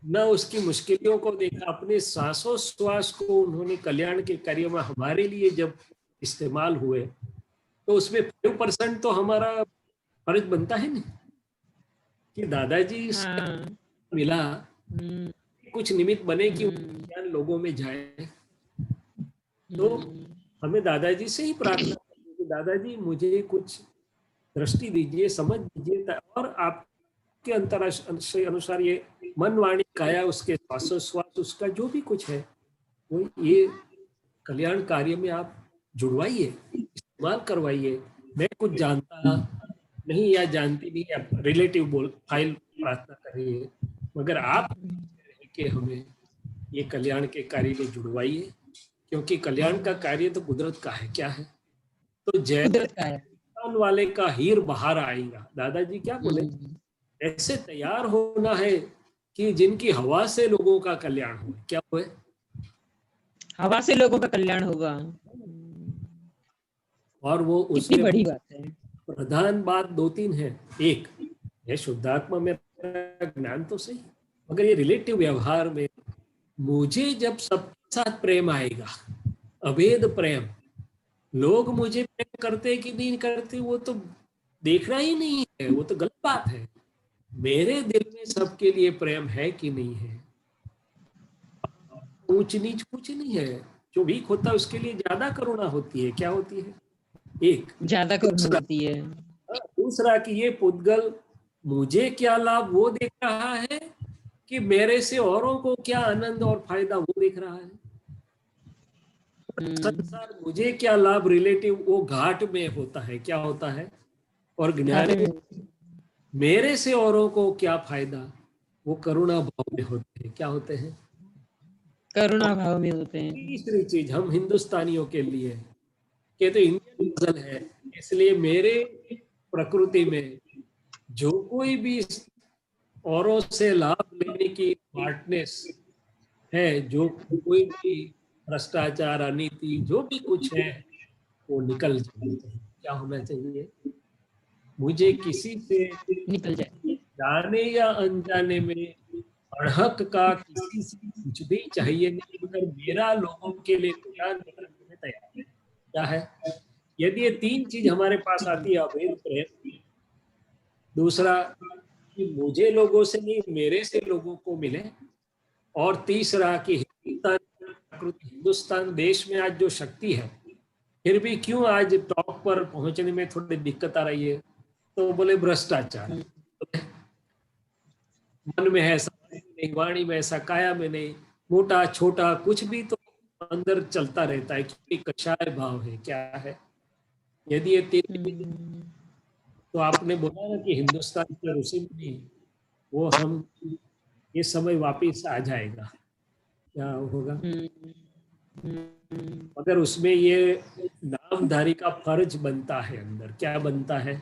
न उसकी मुश्किलों को देखा, अपने सांसों श्वास को उन्होंने कल्याण के कार्य में हमारे लिए जब इस्तेमाल हुए, तो उसमें 5% तो हमारा फर्ज बनता है ना कि दादाजी मिला, कुछ निमित्त बने कि ज्ञान लोगों में जाए। तो हमें दादाजी से ही प्रार्थना करनी कि दादाजी मुझे कुछ दृष्टि दीजिए, समझ दीजिए, और आपके अंतराष्ट्रीय अनुसार ये मन वाणी काया, उसके श्वासोश्वास, उसका जो भी कुछ है वो ये कल्याण कार्य में आप जुड़वाइए, इस्तेमाल करवाइए। मैं कुछ जानता नहीं या जानती नहीं, आप रिलेटिव फाइल प्रार्थना करिए, मगर आप कि हमें ये कल्याण के कार्य में जुड़वाइए, क्योंकि कल्याण का कार्य तो कुदरत का है। क्या है? तो जय वाले का हीर बाहर आएगा। दादाजी क्या बोले? ऐसे तैयार होना है कि जिनकी हवा से लोगों का कल्याण हो। क्या हुए? हवा से लोगों का कल्याण होगा। और वो उसमें बड़ी बात है। प्रधान बात 2-3 है। एक है शुद्धात्मा में ज्ञान तो सही, मगर ये रिलेटिव व्यवहार में मुझे जब सबके साथ प्रेम आएगा, अभेद प्रेम, लोग मुझे प्रेम करते कि नहीं करते वो तो देखना ही नहीं है, वो तो गलत बात है। मेरे दिल में सबके लिए प्रेम है कि नहीं है। ऊंच नीच कुछ नहीं है, जो वीक होता है उसके लिए ज्यादा करुणा होती है। क्या होती है? एक ज्यादा करुणा होती है। दूसरा कि ये पुद्गल मुझे क्या लाभ वो देख रहा है कि मेरे से औरों को क्या आनंद और फायदा वो देख रहा है। संसार मुझे क्या लाभ रिलेटिव वो घाट में होता है। क्या होता है? और ज्ञान मेरे से औरों को क्या फायदा वो करुणा भाव में होते हैं। क्या होते हैं? करुणा भाव में होते हैं। तीसरी चीज हम हिंदुस्तानियों के लिए कि तो इंडियन गजल है, इसलिए मेरे प्रकृति में जो कोई भी औरों से लाभ लेने की स्मार्टनेस है, जो कोई भी भ्रष्टाचार, अनीति, जो भी कुछ है वो निकल जाना चाहिए। क्या होना चाहिए? मुझे किसी से निकल जाए, जाने या अनजाने में अड़हक का किसी से कुछ भी चाहिए नहीं, मगर मेरा लोगों के लिए कल्याण करने में तैयार है। क्या है? यदि ये 3 चीज हमारे पास आती है, अभेद प्रेम, दूसरा कि मुझे लोगों से नहीं मेरे से लोगों को मिले, और तीसरा कि हिंदुस्तान देश में आज जो शक्ति है, फिर भी क्यों आज टॉप पर पहुंचने में थोड़ी दिक्कत आ रही है? तो बोले भ्रष्टाचार। मन में है, समाधि में नहीं, वाणी में ऐसा, काया में नहीं, मोटा छोटा कुछ भी तो अंदर चलता रहता है, क्योंकि कषाय भाव है। क्या है? यदि ये तो आपने बोला ना कि हिंदुस्तान के ऋषि मुनि, वो हम ये समय वापिस आ जाएगा, क्या होगा? मगर उसमें ये नामधारी का फर्ज बनता है, अंदर क्या बनता है?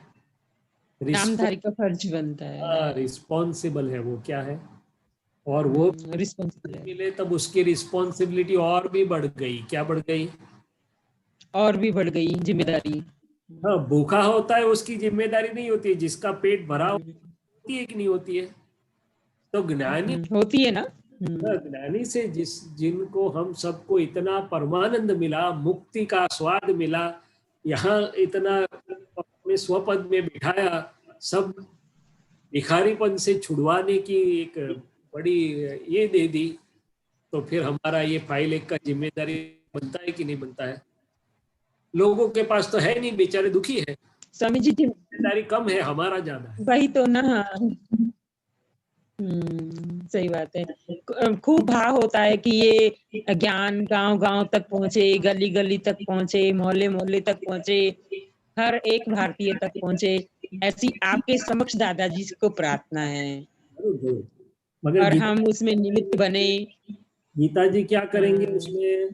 नामधारी का फर्ज बनता है, रिस्पॉन्सिबल है वो, क्या है? और वो रिस्पॉन्सिबल मिले तब उसकी रिस्पॉन्सिबिलिटी और भी बढ़ गई। क्या बढ़ गई? और भी बढ़ गई जिम्मेदारी। हाँ, भूखा होता है उसकी जिम्मेदारी नहीं होती है, जिसका पेट भरा होती है कि नहीं होती है? तो ज्ञानी होती है ना। ज्ञानी से जिनको हम सबको इतना परमानंद मिला, मुक्ति का स्वाद मिला, यहाँ इतना अपने स्वपद में बिठाया, सब भिखारीपन से छुड़वाने की एक बड़ी ये दे दी, तो फिर हमारा ये फाइल एक का जिम्मेदारी बनता है कि नहीं बनता है? लोगों के पास तो है नहीं, बेचारे दुखी है। स्वामी जी जिम्मेदारी कम है, हमारा ज्यादा है। वही तो ना। सही बात है। खूब भाव होता है कि ये ज्ञान गांव गांव तक पहुंचे, गली गली तक पहुंचे, मोहल्ले मोहल्ले तक पहुंचे, हर एक भारतीय तक पहुंचे, ऐसी आपके समक्ष दादाजी को प्रार्थना है। मगर और हम उसमें निमित्त बने। गीता जी क्या करेंगे उसमें?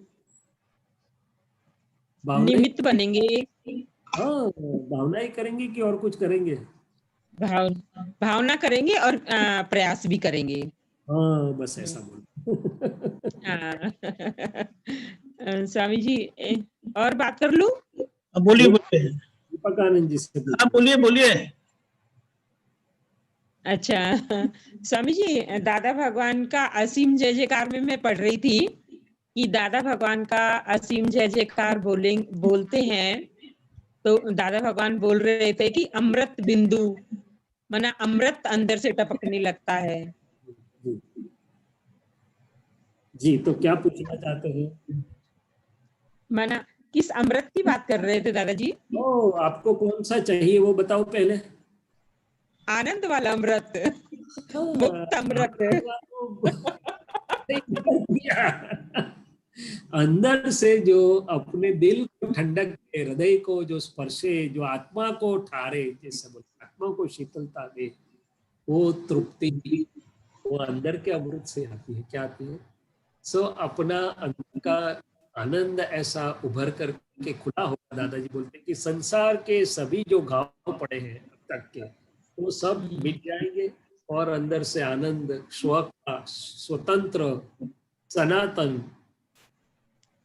निमित्त बनेंगे। हाँ, भावना ही करेंगे कि और कुछ करेंगे? भावना करेंगे और प्रयास भी करेंगे। हाँ, बस ऐसा बोलो। स्वामी जी और बात कर लूं? बोलिए बोलिए। दीपक आनंद जी से। हाँ बोलिए बोलिए। अच्छा स्वामी जी, दादा भगवान का असीम जय जयकार में मैं पढ़ रही थी कि दादा भगवान का असीम जय जयकार बोलते हैं, तो दादा भगवान बोल रहे थे कि अमृत बिंदु माना अमृत अंदर से टपकने लगता है। जी, तो क्या पूछना चाहते हैं? माना किस अमृत की बात कर रहे थे दादाजी? ओ, आपको कौन सा चाहिए वो बताओ पहले। आनंद वाला अमृत, मुक्त अमृत। अंदर से जो अपने दिल को ठंडक दे, हृदय को जो स्पर्शे, जो आत्मा को ठारे, जैसे बोलते आत्मा को शीतलता दे, वो तृप्ति वो अंदर के अमृत से आती है। क्या आती है? सो अपना अंदर का आनंद ऐसा उभर करके खुला होगा। दादाजी बोलते कि संसार के सभी जो घाव पड़े हैं अब तक के, वो सब मिट जाएंगे और अंदर से आनंद, स्वतंत्र सनातन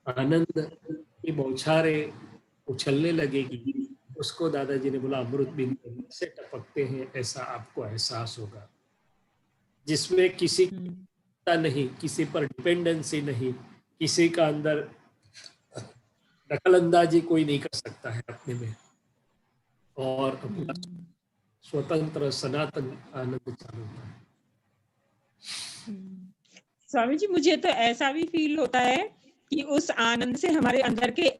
आनंद की बौछारें उछलने लगेगी। उसको दादाजी ने बोला अमृत बिंदु से टपकते हैं, ऐसा आपको एहसास होगा, जिसमें किसी का नहीं, किसी पर डिपेंडेंसी नहीं, किसी का अंदर दखल अंदाजी कोई नहीं कर सकता है अपने में, और अपना स्वतंत्र सनातन आनंद चालू होता है। स्वामी जी, मुझे तो ऐसा भी फील होता है कि उस आनंद से हमारे अंदर के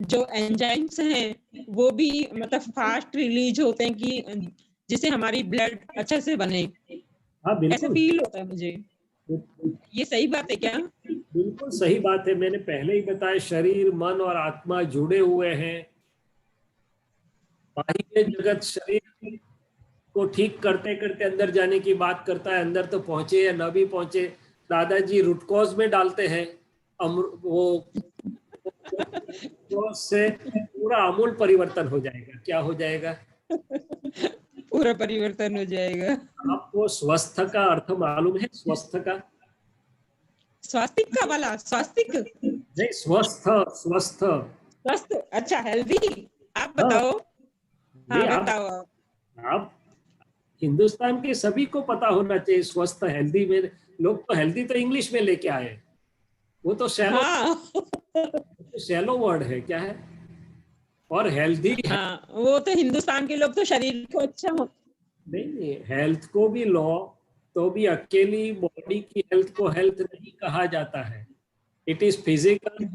जो एंजाइम्स हैं वो भी मतलब फास्ट रिलीज होते हैं कि जिससे हमारी ब्लड अच्छे से बने। हाँ, ऐसा फील होता है मुझे। ये सही बात है क्या? बिल्कुल सही बात है। मैंने पहले ही बताया, शरीर मन और आत्मा जुड़े हुए हैं। बाह्य जगत शरीर को ठीक करते करते अंदर जाने की बात करता है, अंदर तो पहुंचे या न भी पहुंचे। दादाजी रूट कॉज में डालते हैं, वो से पूरा आमूल परिवर्तन हो जाएगा। क्या हो जाएगा? पूरा परिवर्तन हो जाएगा। आपको स्वस्थ का अर्थ मालूम है? स्वस्थ का, स्वास्तिक का वाला, स्वास्तिक नहीं, स्वस्थ स्वस्थ स्वस्थ। अच्छा, हेल्दी। आप बताओ। हाँ, बताओ आप हिंदुस्तान के सभी को पता होना चाहिए स्वस्थ हेल्दी में। लोग तो हेल्दी तो इंग्लिश में लेके आए, वो तो शैलो, शैलो वर्ड है। क्या है? और हेल्दी, हाँ, वो तो हिंदुस्तान के लोग तो शरीर को अच्छा हो नहीं, हेल्थ को भी लो तो भी अकेली बॉडी की हेल्थ को हेल्थ नहीं कहा जाता है। इट इज फिजिकल,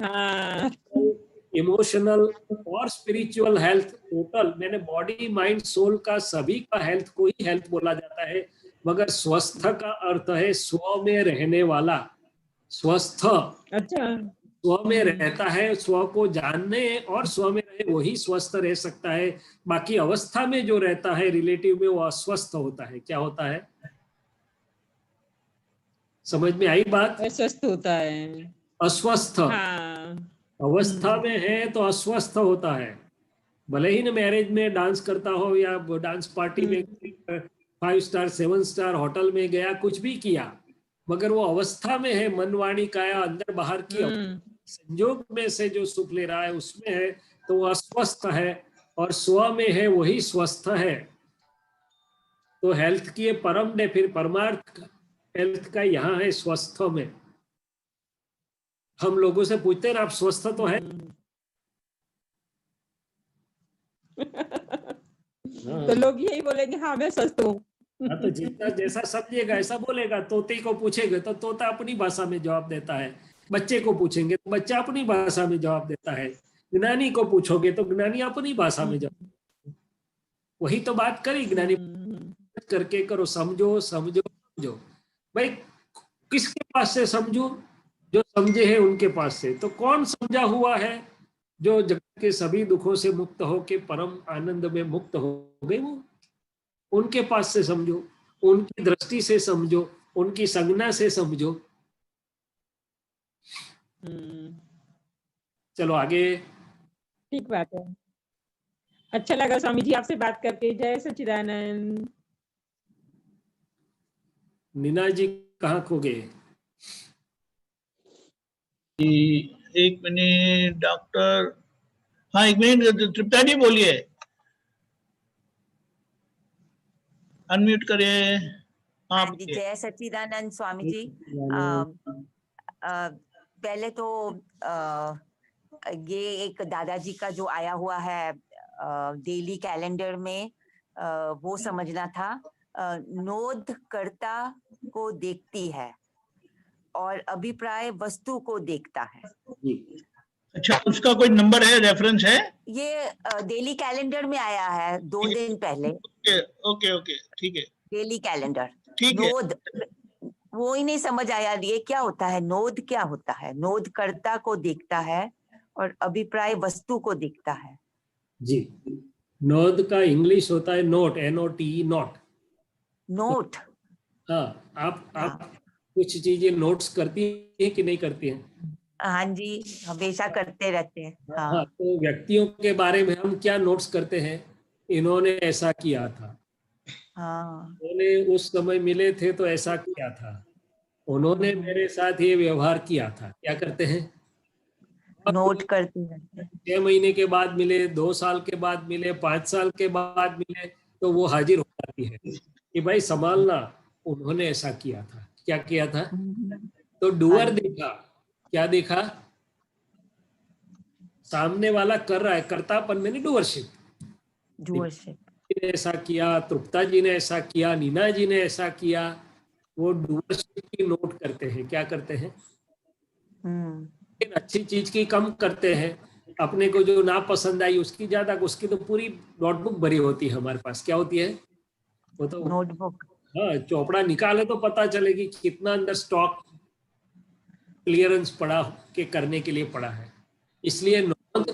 इमोशनल और स्पिरिचुअल हेल्थ टोटल, मैंने बॉडी माइंड सोल का सभी का हेल्थ को ही हेल्थ बोला जाता है, मगर स्वस्थ का अर्थ है स्व में रहने वाला। स्वस्थ अच्छा, स्व में रहता है, स्व को जानने और स्व में रहे वही स्वस्थ रह सकता है। बाकी अवस्था में जो रहता है रिलेटिव में, वो अस्वस्थ होता है। क्या होता है? समझ में आई बात? अस्वस्थ होता है। अस्वस्थ हाँ, अवस्था में है तो अस्वस्थ होता है। भले ही ना मैरिज में डांस करता हो या डांस पार्टी में 5 स्टार 7 स्टार होटल में गया, कुछ भी किया, मगर वो अवस्था में है, मन वाणी काया अंदर बाहर की संयोग में से जो सुख ले रहा है उसमें है, तो वो अस्वस्थ है। और स्व में है वही स्वस्थ है। तो हेल्थ की ये परम ने फिर परमार्थ हेल्थ का यहाँ है स्वस्थ में। हम लोगों से पूछते हैं आप स्वस्थ तो है? तो लोग यही बोलेंगे हाँ मैं स्वस्थ हूँ। हाँ, तो जितना जैसा समझेगा ऐसा बोलेगा। तोते को पूछेंगे तो तोता अपनी भाषा में जवाब देता है, बच्चे को पूछेंगे तो बच्चा अपनी भाषा में जवाब देता है, ज्ञानी को पूछोगे तो ज्ञानी अपनी भाषा में जवाब। वही तो बात करी ज्ञानी करके करो, समझो समझो समझो। भाई किसके पास से समझू? जो समझे हैं उनके पास से। तो कौन समझा हुआ है? जो जगत के सभी दुखों से मुक्त हो के परम आनंद में मुक्त हो गए, वो उनके पास से समझो, उनकी दृष्टि से समझो, उनकी संज्ञा से समझो। चलो आगे। ठीक बात है। अच्छा लगा स्वामी जी आपसे बात करके। जय सच्चिदानंद। नीना जी कहाँ खो गए? एक मिनट डॉक्टर, हाँ एक मिनट, तृप्ता जी बोलिए, अनम्यूट करिए। हाँ जी, जय सच्चिदानंद स्वामी जी। पहले तो ये एक दादाजी का जो आया हुआ है डेली कैलेंडर में, वो समझना था। नोद कर्ता को देखती है और अभिप्राय वस्तु को देखता है। अच्छा, उसका कोई नंबर है, रेफरेंस है? ये डेली कैलेंडर में आया है 2 दिन पहले। ओके ओके ठीक है। Daily calendar. ठीक है। नोद वो ही नहीं समझ आया, ये क्या होता है? नोद क्या होता है? नोद कर्ता को देखता है और अभिप्राय वस्तु को देखता है। जी, नोद का इंग्लिश होता है नोट, NOTE, नोट। नोट। हाँ, आप कुछ चीजें नोट्स करती हैं कि नहीं करती हैं? हाँ जी, हमेशा करते रहते हैं। हाँ, तो व्यक्तियों के बारे में हम क्या नोट्स करते हैं? इन्होंने ऐसा किया था, उन्होंने उस समय मिले थे तो ऐसा किया था, उन्होंने मेरे साथ ये व्यवहार किया था। क्या करते हैं? नोट करते हैं। 6 महीने के बाद मिले, 2 साल के बाद मिले, 5 साल के बाद मिले, तो वो हाजिर हो जाती है कि भाई संभालना, उन्होंने ऐसा किया था। क्या किया था? तो डूअर देखा। क्या देखा? सामने वाला कर रहा है, कर्तापन में नहीं, डूअरशिप। ने ऐसा किया, तृप्ता जी ने ऐसा किया, नीना जी ने ऐसा किया। वो डूअरशिप की नोट करते हैं। क्या करते हैं? अच्छी चीज की कम करते हैं, अपने को जो ना पसंद आई उसकी ज्यादा। उसकी तो पूरी नोटबुक भरी होती है हमारे पास। क्या होती है वो? तो नोटबुक। हाँ, चौपड़ा निकाले तो पता चलेगी कितना अंदर स्टॉक क्लियरेंस पड़ा के करने के लिए पड़ा है। इसलिए नोट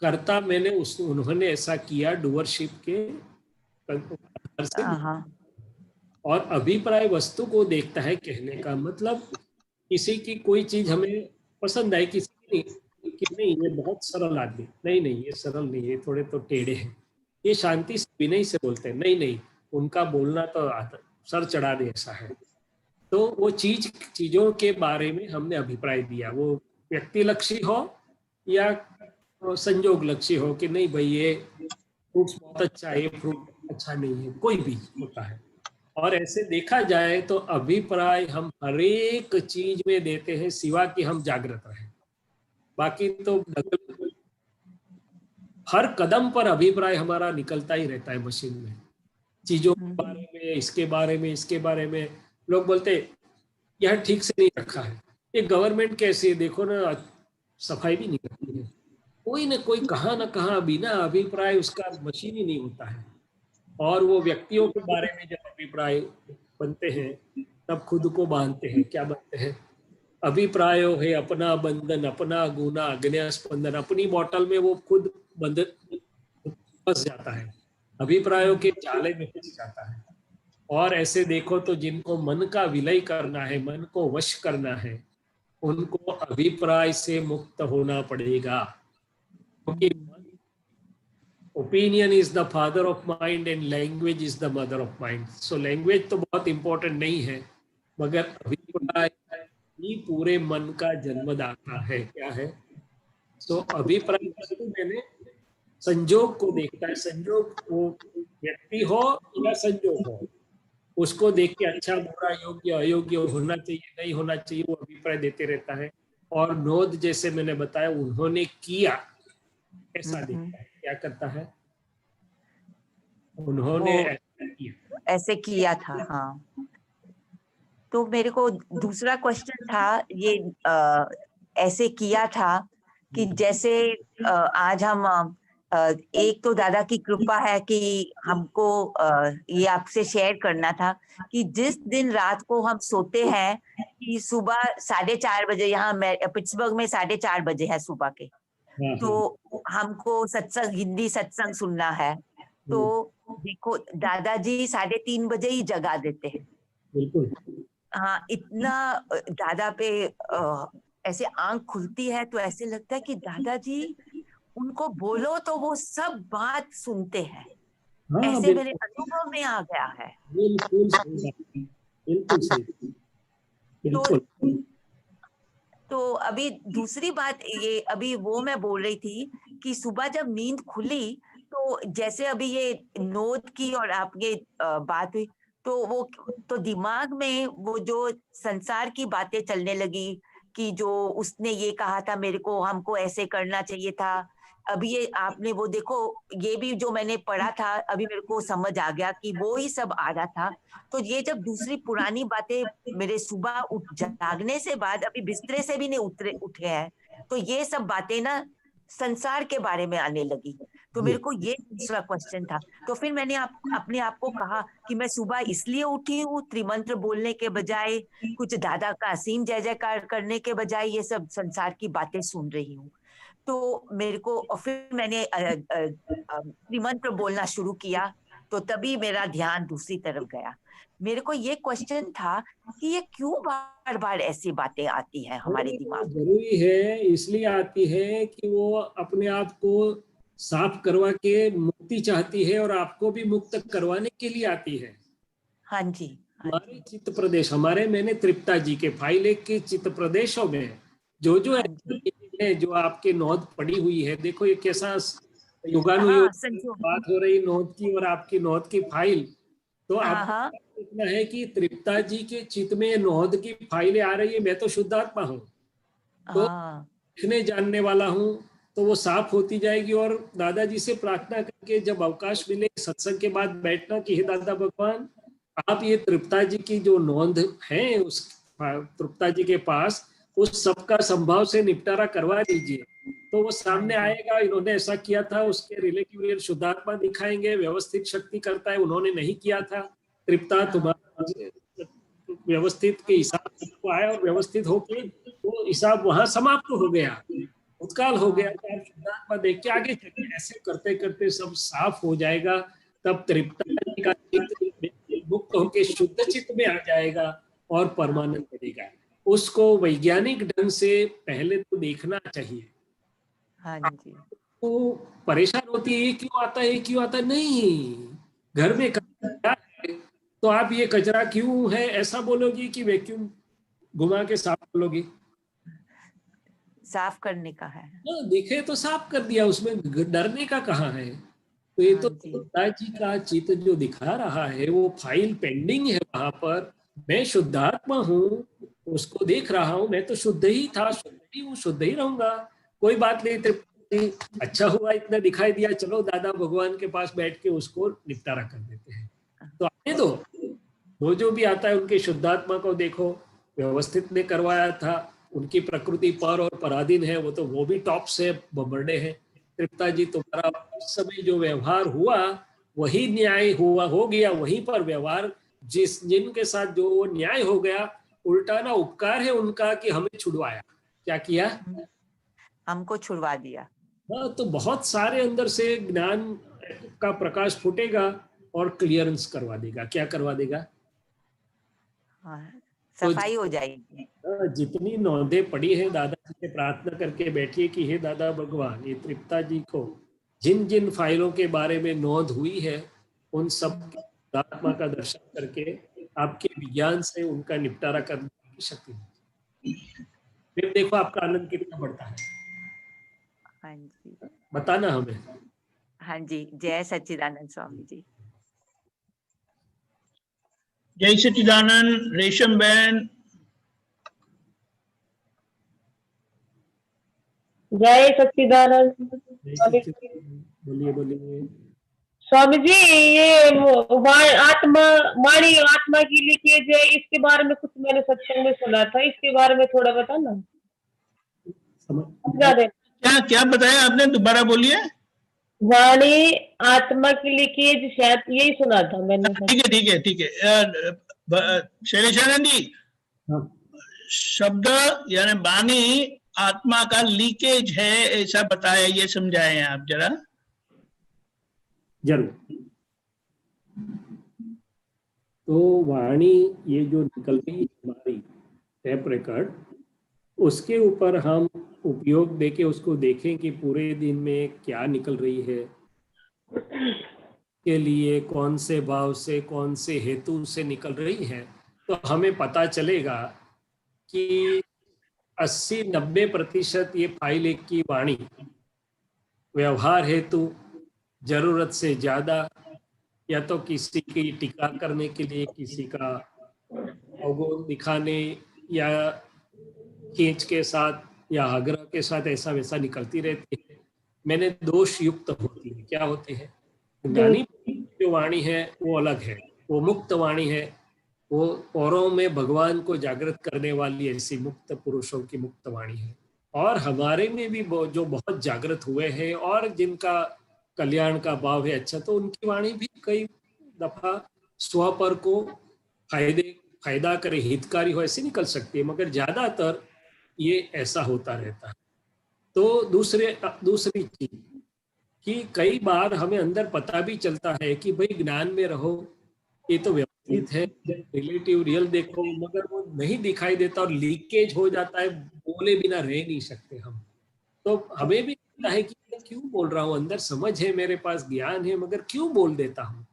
करता मैंने उन्होंने ऐसा किया डूअरशिप के से। और अभिप्राय वस्तु को देखता है, कहने का मतलब किसी की कोई चीज हमें पसंद आई, किसी की कि नहीं ये बहुत सरल आदमी, नहीं ये सरल नहीं, ये थोड़े तो टेढ़े हैं, ये शांति से विनय से बोलते हैं, नहीं उनका बोलना तो सर चढ़ा दे ऐसा है। तो वो चीजों के बारे में हमने अभिप्राय दिया, वो व्यक्ति लक्षी हो या संयोग लक्षी हो कि नहीं भाई ये फ्रूट्स बहुत अच्छा है, ये फ्रूट अच्छा नहीं है, कोई भी होता है। और ऐसे देखा जाए तो अभिप्राय हम हर एक चीज में देते हैं, सिवा कि हम जागृत रहें। बाकी तो हर कदम पर अभिप्राय हमारा निकलता ही रहता है मशीन में, चीजों के बारे में, इसके बारे में। लोग बोलते यह ठीक से नहीं रखा है, ये गवर्नमेंट कैसे, देखो ना सफाई भी नहीं करती है, कोई न कोई कहाँ न कहाँ बिना अभिप्राय उसका मशीन ही नहीं होता है। और वो व्यक्तियों के बारे में जब अभिप्राय बनते हैं तब खुद को बांधते हैं। क्या बनते हैं? अभिप्रायो है अपना बंधन, अपना गुना, अग्नि स्पंदन। अपनी बोतल में वो खुद बंध फंस जाता है, अभिप्रायों के जाले में फंस जाता है। और ऐसे देखो तो जिनको मन का विलय करना है, मन को वश करना है, उनको अभिप्राय से मुक्त होना पड़ेगा। क्योंकि opinion is the father of mind and language is the mother of mind. So language तो बहुत इंपॉर्टेंट नहीं है, मगर अभिप्राय ही पूरे मन का जन्मदाता है। क्या है? सो अभिप्राय मैंने संजोग को देखता है। संजोग वो व्यक्ति हो या संजोग हो, उसको देख के अच्छा बुरा, योग्य अयोग्य, होना चाहिए नहीं होना चाहिए, वो अभिप्राय देते रहता है। और नोद जैसे मैंने बताया, उन्होंने किया ऐसा देखता है। क्या करता है? उन्होंने ऐसे किया था। हाँ, तो मेरे को दूसरा क्वेश्चन था ये ऐसे किया था कि जैसे आज हम एक तो दादा की कृपा है कि हमको ये आपसे शेयर करना था कि जिस दिन रात को हम सोते हैं कि सुबह 4:30 बजे, यहाँ पिट्सबर्ग में 4:30 बजे है सुबह के, तो हमको सत्संग, हिंदी सत्संग सुनना है। तो देखो दादाजी 3:30 बजे ही जगा देते हैं। बिल्कुल। हाँ, इतना दादा पे ऐसे आंख खुलती है तो ऐसे लगता है कि दादाजी, उनको बोलो तो वो सब बात सुनते हैं। ऐसे मेरे अनुभव में आ गया है। बिल्कुल सही, बिल्कुल सही, बिल्कुल। तो अभी दूसरी बात ये, अभी वो मैं बोल रही थी कि सुबह जब नींद खुली तो जैसे अभी ये नोद की और आपके बात हुई, तो वो तो दिमाग में वो जो संसार की बातें चलने लगी कि जो उसने ये कहा था मेरे को, हमको ऐसे करना चाहिए था। अभी ये आपने वो देखो, ये भी जो मैंने पढ़ा था अभी मेरे को समझ आ गया कि वो ही सब आ रहा था। तो ये जब दूसरी पुरानी बातें मेरे सुबह जागने से बाद, अभी बिस्तरे से भी नहीं उठे हैं, तो ये सब बातें ना संसार के बारे में आने लगी। तो मेरे को ये दूसरा क्वेश्चन था। तो फिर मैंने अपने आप को कहा कि मैं सुबह इसलिए उठी हूँ त्रिमंत्र बोलने के बजाय, कुछ दादा का असीम जय जयकार करने के बजाय ये सब संसार की बातें सुन रही हूँ। तो मेरे को, और फिर मैंने त्रिमंत्र बोलना शुरू किया, तो तभी मेरा ध्यान दूसरी तरफ गया। मेरे को ये क्वेश्चन था कि ये क्यों बार बार ऐसी बातें आती हैं हमारे दिमाग में? जरूरी है, इसलिए आती है कि वो अपने आप को साफ करवा के मुक्ति चाहती है और आपको भी मुक्त करवाने के लिए आती है। हाँ जी। हमारे चित्त प्रदेश, हमारे मैंने तृप्ता जी के फाइल के चित्त प्रदेशों में जो जो है, जो आपके नोद पड़ी हुई है, देखो ये कैसा युगानुयोग बात हो रही नोद की और आपकी नोद की फाइल। तो आप इतना है कि तृप्ता जी के चित्त में नोद की फाइलें आ रही है। मैं तो शुद्धात्मा हूँ, तो देखने जानने वाला हूँ, तो वो साफ होती जाएगी। और दादाजी से प्रार्थना करके जब अवकाश मिले सत्संग के बाद बैठना कि हे दादा भगवान, आप ये तृप्ता जी की जो नोंद है उस तृप्ता जी के पास, उस सबका संभाव से निपटारा करवा दीजिए। तो वो सामने आएगा, इन्होंने ऐसा किया था, उसके रिलेटिव शुद्धात्मा दिखाएंगे, व्यवस्थित शक्ति करता है, उन्होंने नहीं किया था। तृप्ता तुम्हारा व्यवस्थित के हिसाब से आया और व्यवस्थित होके वो हिसाब वहां समाप्त हो गया, उत्काल हो गया। तो आप शुद्धात्मा देख के आगे चलिए। ऐसे करते करते सब साफ हो जाएगा, तब तृप्ता जी का चित्त मुक्त होके शुद्ध चित्त में आ जाएगा और परमानंद बनेगा। उसको वैज्ञानिक ढंग से पहले तो देखना चाहिए। हाँ जी। तो परेशान होती है, ये क्यों आता है, क्यों आता है? नहीं, घर में कचरा है तो आप ये कचरा क्यों है ऐसा बोलोगी कि वैक्यूम घुमा के साफ बोलोगी? साफ करने का है। दिखे तो साफ कर दिया, उसमें डरने का कहाँ है? तो ये तो दादाजी का चित्त जो दिखा रहा है, वो फाइल पेंडिंग है वहां पर। मैं शुद्धात्मा हूँ, उसको देख रहा हूँ, मैं तो शुद्ध ही था, शुद्ध ही हूँ, शुद्ध ही रहूंगा, कोई बात नहीं। अच्छा हुआ इतना दिखाई दिया, चलो दादा भगवान के पास बैठ के उसको निपटारा कर देते हैं। तो आने दो, वो जो भी आता है उनके शुद्धात्मा को देखो, व्यवस्थित ने करवाया था, उनकी प्रकृति पर और पराधीन है, वो भी टॉप से बर्डे है। तृप्ता जी, तुम्हारा उस समय जो व्यवहार हुआ वही न्याय हुआ, हो गया वहीं पर व्यवहार। जिनके साथ जो न्याय हो गया, उल्टा ना उपकार है उनका कि हमें छुड़वाया। क्या किया? हमको छुड़वा दिया। हाँ, तो बहुत सारे अंदर से ज्ञान का प्रकाश फूटेगा और क्लियरेंस करवा देगा। क्या करवा देगा? हाँ, सफाई हो जाएगी। जितनी नौंदें पड़ी है, दादाजी से प्रार्थना करके बैठिए कि हे दादा भगवान, ये तृप्ता जी को जिन जिन फाइलों के बारे में नोंद हुई है उन सब आत्मा का दर्शन करके आपके विज्ञान से उनका निपटारा करने की शक्ति दीजिए। फिर देखो आपका आनंद कितना बढ़ता है। हाँ जी, बताना हमें। हाँ जी, जय सच्चिदानंद स्वामी जी। जय सच्चिदानंद। रेशम बहन। जय सच्चिदानंद। बोलिए बोलिए। स्वामी जी, ये आत्मा वाणी आत्मा की लीकेज है, इसके बारे में कुछ मैंने सत्संग में सुना था, इसके बारे में थोड़ा बताना। क्या क्या बताया आपने? दोबारा बोलिए। वाणी आत्मा की लीकेज, शायद यही सुना था मैंने। ठीक है ठीक है ठीक है। शैलेशानंद जी, शब्द यानी वाणी आत्मा का लीकेज है, ऐसा बताया, ये समझाएं आप जरा। जरूर। तो वाणी ये जो निकल रही हमारी टैप रिकॉर्ड, उसके ऊपर हम उपयोग देके उसको देखें कि पूरे दिन में क्या निकल रही है, के लिए कौन से भाव से, कौन से हेतु से निकल रही है, तो हमें पता चलेगा कि 80-90% ये फाइल एक की वाणी व्यवहार हेतु, जरूरत से ज्यादा, या तो किसी की टीका करने के लिए, किसी का अवगुण दिखाने, या खींच के साथ या आग्रह के साथ ऐसा वैसा निकलती रहती है। मैंने दोष युक्त होती है। क्या होते हैं? ज्ञानी जो वाणी है वो अलग है, वो मुक्त वाणी है, वो औरों में भगवान को जागृत करने वाली ऐसी मुक्त पुरुषों की मुक्त वाणी है। और हमारे में भी जो बहुत जागृत हुए हैं और जिनका कल्याण का भाव है अच्छा, तो उनकी वाणी भी कई दफा स्व पर को फायदा करे, हितकारी हो, ऐसी निकल सकती है, मगर ज्यादातर ये ऐसा होता रहता है। तो दूसरी चीज कि कई बार हमें अंदर पता भी चलता है कि भाई ज्ञान में रहो, ये तो व्यवस्थित है, रिलेटिव रियल देखो, मगर वो नहीं दिखाई देता और लीकेज हो जाता है, बोले बिना रह नहीं सकते हम। तो हमें भी लगता है कि मैं क्यों बोल रहा हूँ, अंदर समझ है, मेरे पास ज्ञान है, मगर क्यों बोल देता हूँ।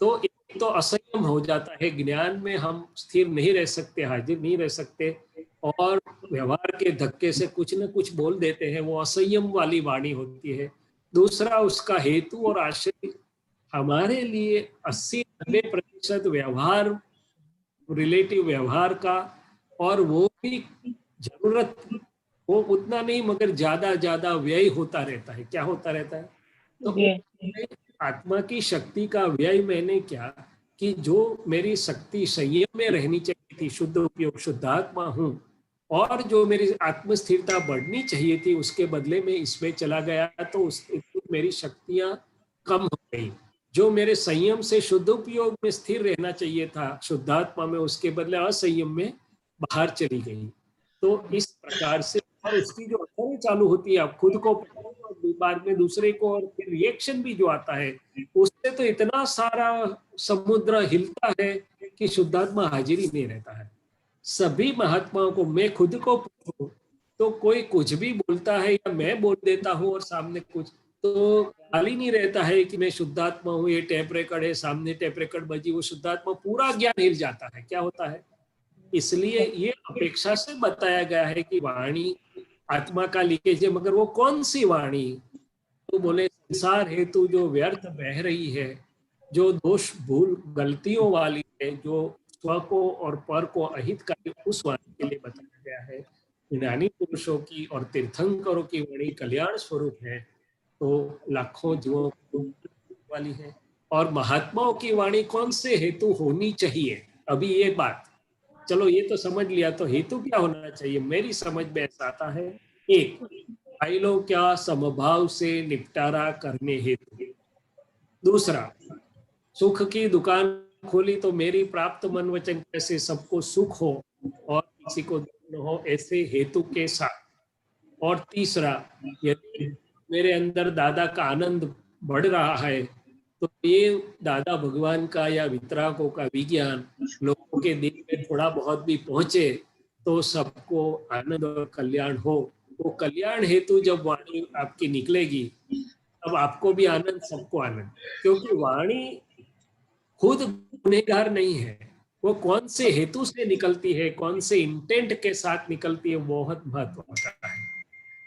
तो एक तो असंयम हो जाता है, ज्ञान में हम स्थिर नहीं रह सकते, हाजिर नहीं रह सकते, और व्यवहार के धक्के से कुछ न कुछ बोल देते हैं, वो असंयम वाली वाणी होती है। दूसरा, उसका हेतु और आशय हमारे लिए 80-90% व्यवहार, रिलेटिव व्यवहार का, और वो भी जरूरत वो उतना नहीं मगर ज्यादा व्यय होता रहता है। क्या होता रहता है? तो आत्मा की शक्ति का व्यय मैंने क्या कि जो मेरी शक्ति संयम में रहनी चाहिए थी, शुद्ध उपयोग, शुद्ध आत्मा हूँ, और जो मेरी आत्मस्थिरता बढ़नी चाहिए थी उसके बदले में इसमें चला गया, तो उससे मेरी शक्तियां कम हो गई। जो मेरे संयम से शुद्ध उपयोग में स्थिर रहना चाहिए था शुद्धात्मा में, उसके बदले असंयम में बाहर चली गई। तो इस प्रकार से, और उसकी जो असर चालू होती है, आप खुद को बाद में दूसरे को, और फिर रिएक्शन भी जो आता है उससे तो इतना सारा समुद्र हिलता है कि शुद्धात्मा हाजिर ही नहीं रहता है। सभी महात्माओं को, मैं खुद को पूछूं तो कोई कुछ भी बोलता है या मैं बोल देता हूँ और सामने कुछ, तो ख्याल ही नहीं रहता है कि मैं शुद्धात्मा हूँ, ये टेप रिकॉर्ड है, सामने टेप रिकॉर्ड बजी, वो शुद्धात्मा, पूरा ज्ञान हिल जाता है। क्या होता है? इसलिए ये अपेक्षा से बताया गया है कि वाणी आत्मा का लीकेज है, मगर वो कौन सी वाणी? तो बोले संसार हेतु जो व्यर्थ बह रही है, जो दोष भूल गलतियों वाली है, जो स्व को और पर को अहितकारी, उस वाणी के लिए बताया गया है। ज्ञानी पुरुषों की और तीर्थंकरों की वाणी कल्याण स्वरूप है, तो लाखों जीवों वाली है। और महात्माओं की वाणी कौन से हेतु होनी चाहिए? अभी ये बात चलो ये तो समझ लिया, तो हेतु क्या होना चाहिए? मेरी समझ में ऐसा आता है, एक, फाइलों का समभाव से निपटारा करने हेतु। दूसरा, सुख की दुकान खोली तो मेरी प्राप्त मन वचन कैसे सबको सुख हो और किसी को दुख न हो, ऐसे हेतु के साथ। और तीसरा, यदि मेरे अंदर दादा का आनंद बढ़ रहा है तो ये दादा भगवान का या वितरागों का विज्ञान लोगों के दिल में थोड़ा बहुत भी पहुंचे तो सबको आनंद और कल्याण हो। वो कल्याण हेतु जब वाणी आपकी निकलेगी तब आपको भी आनंद, सबको आनंद। क्योंकि वाणी खुद गुनहगार नहीं है, वो कौन से हेतु से निकलती है, कौन से इंटेंट के साथ निकलती है, बहुत महत्व होता है।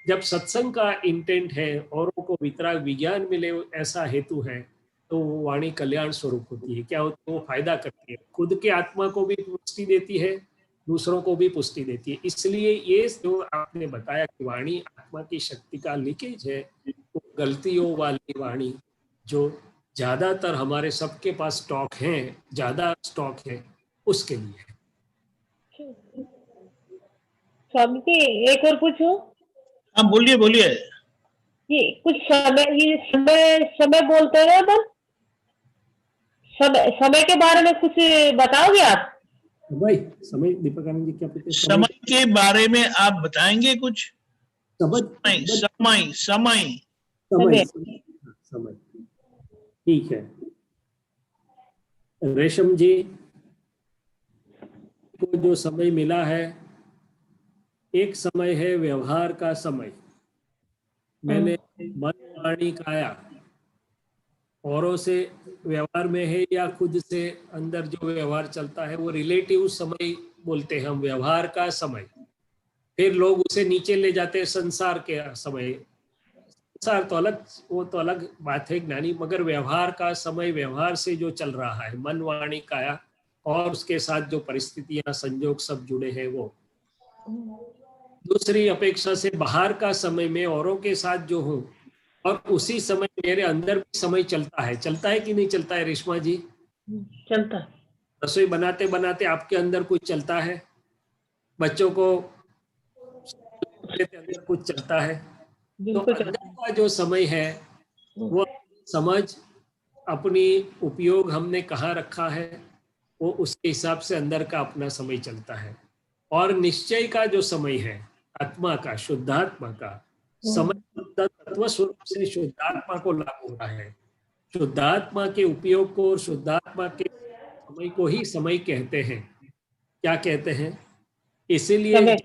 जब सत्संग का इंटेंट है, औरों को वितराग विज्ञान मिले ऐसा हेतु है, तो वो वाणी कल्याण स्वरूप होती है। क्या होता है? वो फायदा करती है, खुद के आत्मा को भी पुष्टि देती है, दूसरों को भी पुष्टि देती है। इसलिए ये जो आपने बताया कि वाणी आत्मा की शक्ति का लीकेज है, वो गलतियों वाली वाणी जो ज्यादातर हमारे सबके पास स्टॉक है, ज्यादा स्टॉक है, उसके लिए। स्वामी जी एक और पूछूं? हाँ बोलिए बोलिए। ये कुछ समय, ये समय बोलते हैं अपन, समय के बारे में कुछ बताओगे आप? भाई समय, दीपक आनंद जी क्या पूछते हैं? समय के बारे में आप बताएंगे कुछ? समय समय समय समय समय ठीक है। रेशम जी को जो समय मिला है, एक समय है व्यवहार का समय। मैंने मन वाणी काया औरों से व्यवहार में है या खुद से अंदर जो व्यवहार चलता है, वो रिलेटिव समय बोलते हैं हम, व्यवहार का समय। फिर लोग उसे नीचे ले जाते हैं संसार के समय। संसार तो अलग, वो तो अलग बात है ज्ञानी, मगर व्यवहार का समय, व्यवहार से जो चल रहा है, मन वाणी काया और उसके साथ जो परिस्थितियां संजोग सब जुड़े हैं वो। दूसरी अपेक्षा से बाहर का समय में औरों के साथ जो हूँ, और उसी समय मेरे अंदर भी समय चलता है कि नहीं चलता है रेशमा जी? चलता है। रसोई बनाते बनाते आपके अंदर कुछ चलता है, बच्चों को अंदर कुछ चलता है। तो अंदर का जो समय है वो समझ, अपनी उपयोग हमने कहाँ रखा है, वो उसके हिसाब से अंदर का अपना समय चलता है। और निश्चय का जो समय है, आत्मा का, शुद्धात्मा का समय, तत्व स्वरूप से शुद्धात्मा को लागू होता है। शुद्धात्मा के उपयोग को और शुद्धात्मा के समय को ही समय कहते हैं। क्या कहते हैं? इसीलिए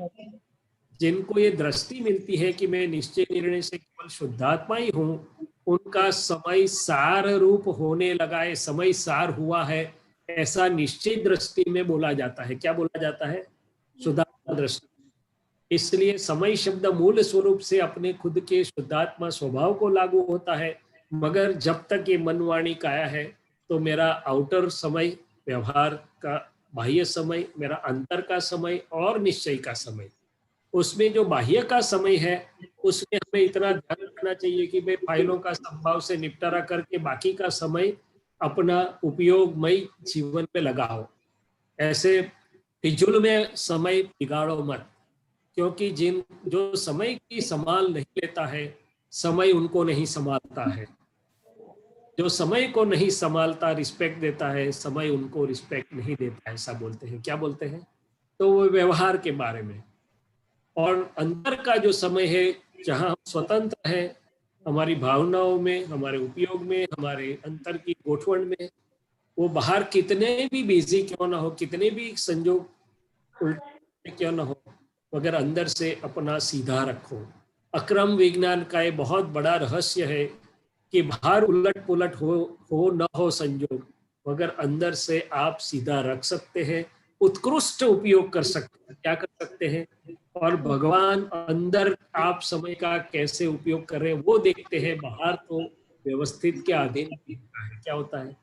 जिनको ये दृष्टि मिलती है कि मैं निश्चय निर्णय से केवल शुद्धात्मा ही हूँ, उनका समय सार रूप होने लगा है, समय सार हुआ है, ऐसा निश्चय दृष्टि में बोला जाता है। क्या बोला जाता है? शुद्धात्मा दृष्टि। इसलिए समय शब्द मूल स्वरूप से अपने खुद के शुद्धात्मा स्वभाव को लागू होता है, मगर जब तक ये मन वाणी काया है तो मेरा आउटर समय, व्यवहार का बाह्य समय, मेरा अंतर का समय और निश्चय का समय, उसमें जो बाह्य का समय है उसमें हमें इतना ध्यान रखना चाहिए कि भाई फाइलों का संभाव से निपटारा करके बाकी का समय अपना उपयोगमय जीवन में लगाओ। ऐसे फिजूल में समय बिगाड़ो मत, क्योंकि जो समय की संभाल नहीं लेता है, समय उनको नहीं संभालता है। जो समय को नहीं संभालता, रिस्पेक्ट देता है, समय उनको रिस्पेक्ट नहीं देता, ऐसा बोलते हैं। क्या बोलते हैं? तो वो व्यवहार के बारे में। और अंदर का जो समय है, जहाँ हम स्वतंत्र हैं, हमारी भावनाओं में, हमारे उपयोग में, हमारे अंतर की गोठवण में, वो बाहर कितने भी बिजी क्यों ना हो, कितने भी संजोग उल्टे क्यों ना हो, मगर अंदर से अपना सीधा रखो। अक्रम विज्ञान का ये बहुत बड़ा रहस्य है कि बाहर उलट पुलट हो न हो संजोग, मगर अंदर से आप सीधा रख सकते हैं, उत्कृष्ट उपयोग कर सकते हैं। क्या कर सकते हैं? और भगवान अंदर आप समय का कैसे उपयोग कर रहे हैं वो देखते हैं, बाहर तो व्यवस्थित के अधीन होता है। क्या होता है?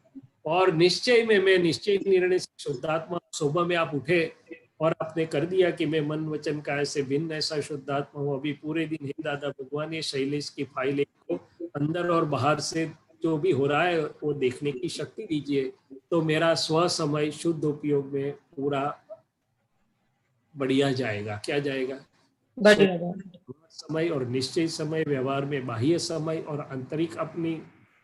और निश्चय में, मैं निश्चय निर्णय से शुद्धात्मा, सुबह में आप उठे और आपने कर दिया कि मैं मन वचन काया से भिन्न ऐसा शुद्धात्मा हूँ। अभी पूरे दिन हे दादा भगवान ये शैलेश की फाइल को अंदर और बाहर से जो भी हो रहा है वो देखने की शक्ति दीजिए, तो मेरा स्व समय शुद्ध उपयोग में पूरा बढ़िया जाएगा। क्या जाएगा? बढ़िया समय और निश्चित समय, व्यवहार में बाह्य समय और आंतरिक अपनी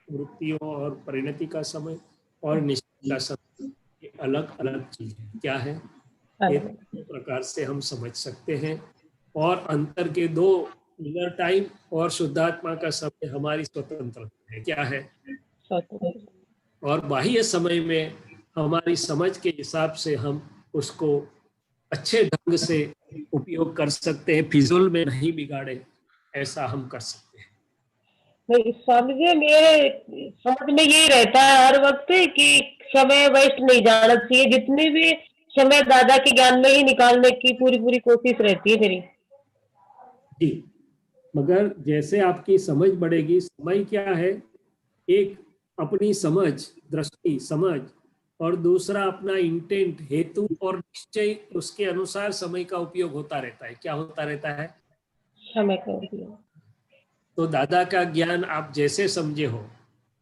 वृत्तियों और परिणति का समय और निश्चित का समय, ये अलग अलग चीज है। क्या है? ये दो प्रकार से हम समझ सकते हैं। और अंतर के दो, इनर टाइम और शुद्धात्मा का समय हमारी स्वतंत्रता है। क्या है? और बाह्य समय में हमारी समझ के हिसाब से हम उसको अच्छे ढंग से उपयोग कर सकते हैं, फिजूल में नहीं बिगाड़े, ऐसा हम कर सकते हैं। नहीं स्वामी जी, मेरे समझ में यही रहता है हर वक्त कि समय वेस्ट नहीं जाना चाहिए, जितनी भी समय दादा के ज्ञान में ही निकालने की पूरी कोशिश रहती है मेरी। जी, मगर जैसे आपकी समझ बढ़ेगी, समय क्या है? एक अपनी समझ, दृष्टि, समझ, और दूसरा अपना इंटेंट, हेतु और निश्चय, उसके अनुसार समय का उपयोग होता रहता है। क्या होता रहता है? समय का उपयोग। तो दादा का ज्ञान आप जैसे समझे हो,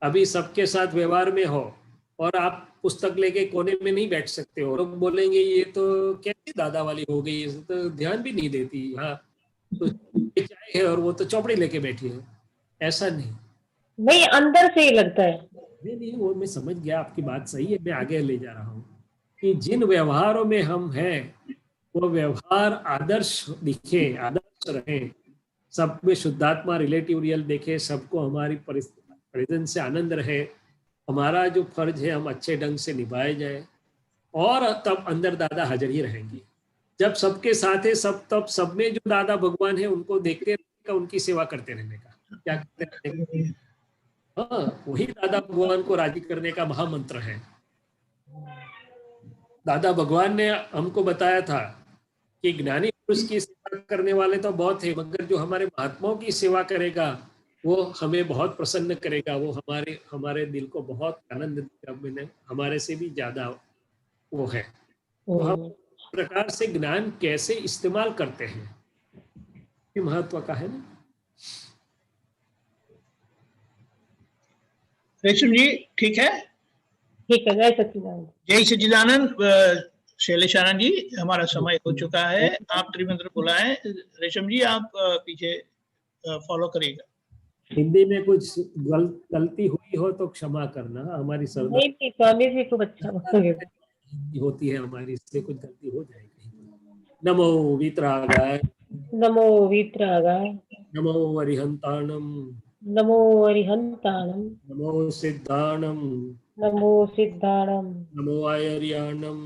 अभी सबके साथ व्यवहार में हो, और आप पुस्तक लेके कोने में नहीं बैठ सकते हो। लोग बोलेंगे ये तो कैसी दादा वाली हो गई, ये तो ध्यान भी नहीं देती, हाँ तो चाय है और वो तो चौपड़ी लेके बैठी है। ऐसा नहीं, अंदर से ही लगता है। नहीं, वो मैं समझ गया, आपकी बात सही है। मैं आगे ले जा रहा हूँ कि जिन व्यवहारों में हम हैं, वो व्यवहार आदर्श दिखे, आदर्श रहे, सब में शुद्धात्मा रिलेटिव रियल देखे, सबको हमारी प्रेजेंस से आनंद रहे, हमारा जो फर्ज है हम अच्छे ढंग से निभाए जाए, और तब अंदर दादा हाजिर ही रहेंगे। जब सबके साथ है सब, तब सब में जो दादा भगवान है उनको देखते रहने का, उनकी सेवा करते रहने का। क्या करते रहने का? हाँ, वही दादा भगवान को राजी करने का महामंत्र है। दादा भगवान ने हमको बताया था कि ज्ञानी पुरुष की सेवा करने वाले तो बहुत है, मगर जो हमारे महात्माओं की सेवा करेगा वो हमें बहुत प्रसन्न करेगा, वो हमारे दिल को बहुत आनंद देगा, हमारे से भी ज्यादा वो है। तो हम इस प्रकार से ज्ञान कैसे इस्तेमाल करते हैं, ये महत्व का है ना। रेशम जी ठीक है? ठीक है, जय सच्चिदानंद। जय सच्चिदानंद। शैलेशानंद जी, हमारा समय हो चुका है, आप त्रिमंत्र बुलाएं। रेशम जी आप पीछे फॉलो करिएगा। हिंदी में कुछ गलती हुई हो तो क्षमा करना, हमारी सरदार नहीं स्वामी जी खूब अच्छा होती है हमारी, इससे कुछ गलती हो जाएगी। नमो वीतरागाय, नमो वीतरागाय, नमो अरिहंताणम, नमो अरिहंताणम, नमो सिद्धाणम, नमो सिद्धाणम, नमो आयर्याणम,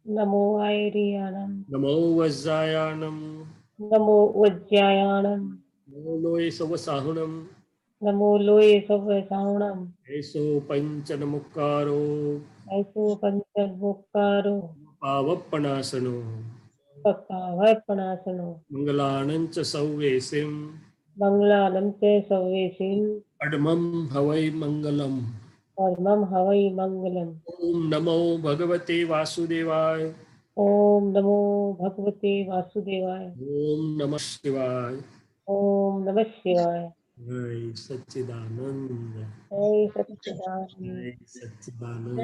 नमो आयर्याणम, नमो वज्रायाणम, नमो वज्रायाणम, नमो लोय सवसाहुणम, नमो लोये सवसाहुणम, ऐसो पंचनमुक्कारो, ऐसो पंचमुक्कारो, पावप्पणासनो, पक्कावपणासनो, मंगलानंच सौवेसिम, मंगलानं च सव्येसिं, अडमं हवै मंगलम। परमं हवै मंगलम्। ओम नमो भगवते वासुदेवाय, ओम नमो भगवते वासुदेवाय, ओम नमः शिवाय, ओम नमः शिवाय। जय सच्चिदानंद, जय सच्चिदानंद। जय सच्चिदानंद।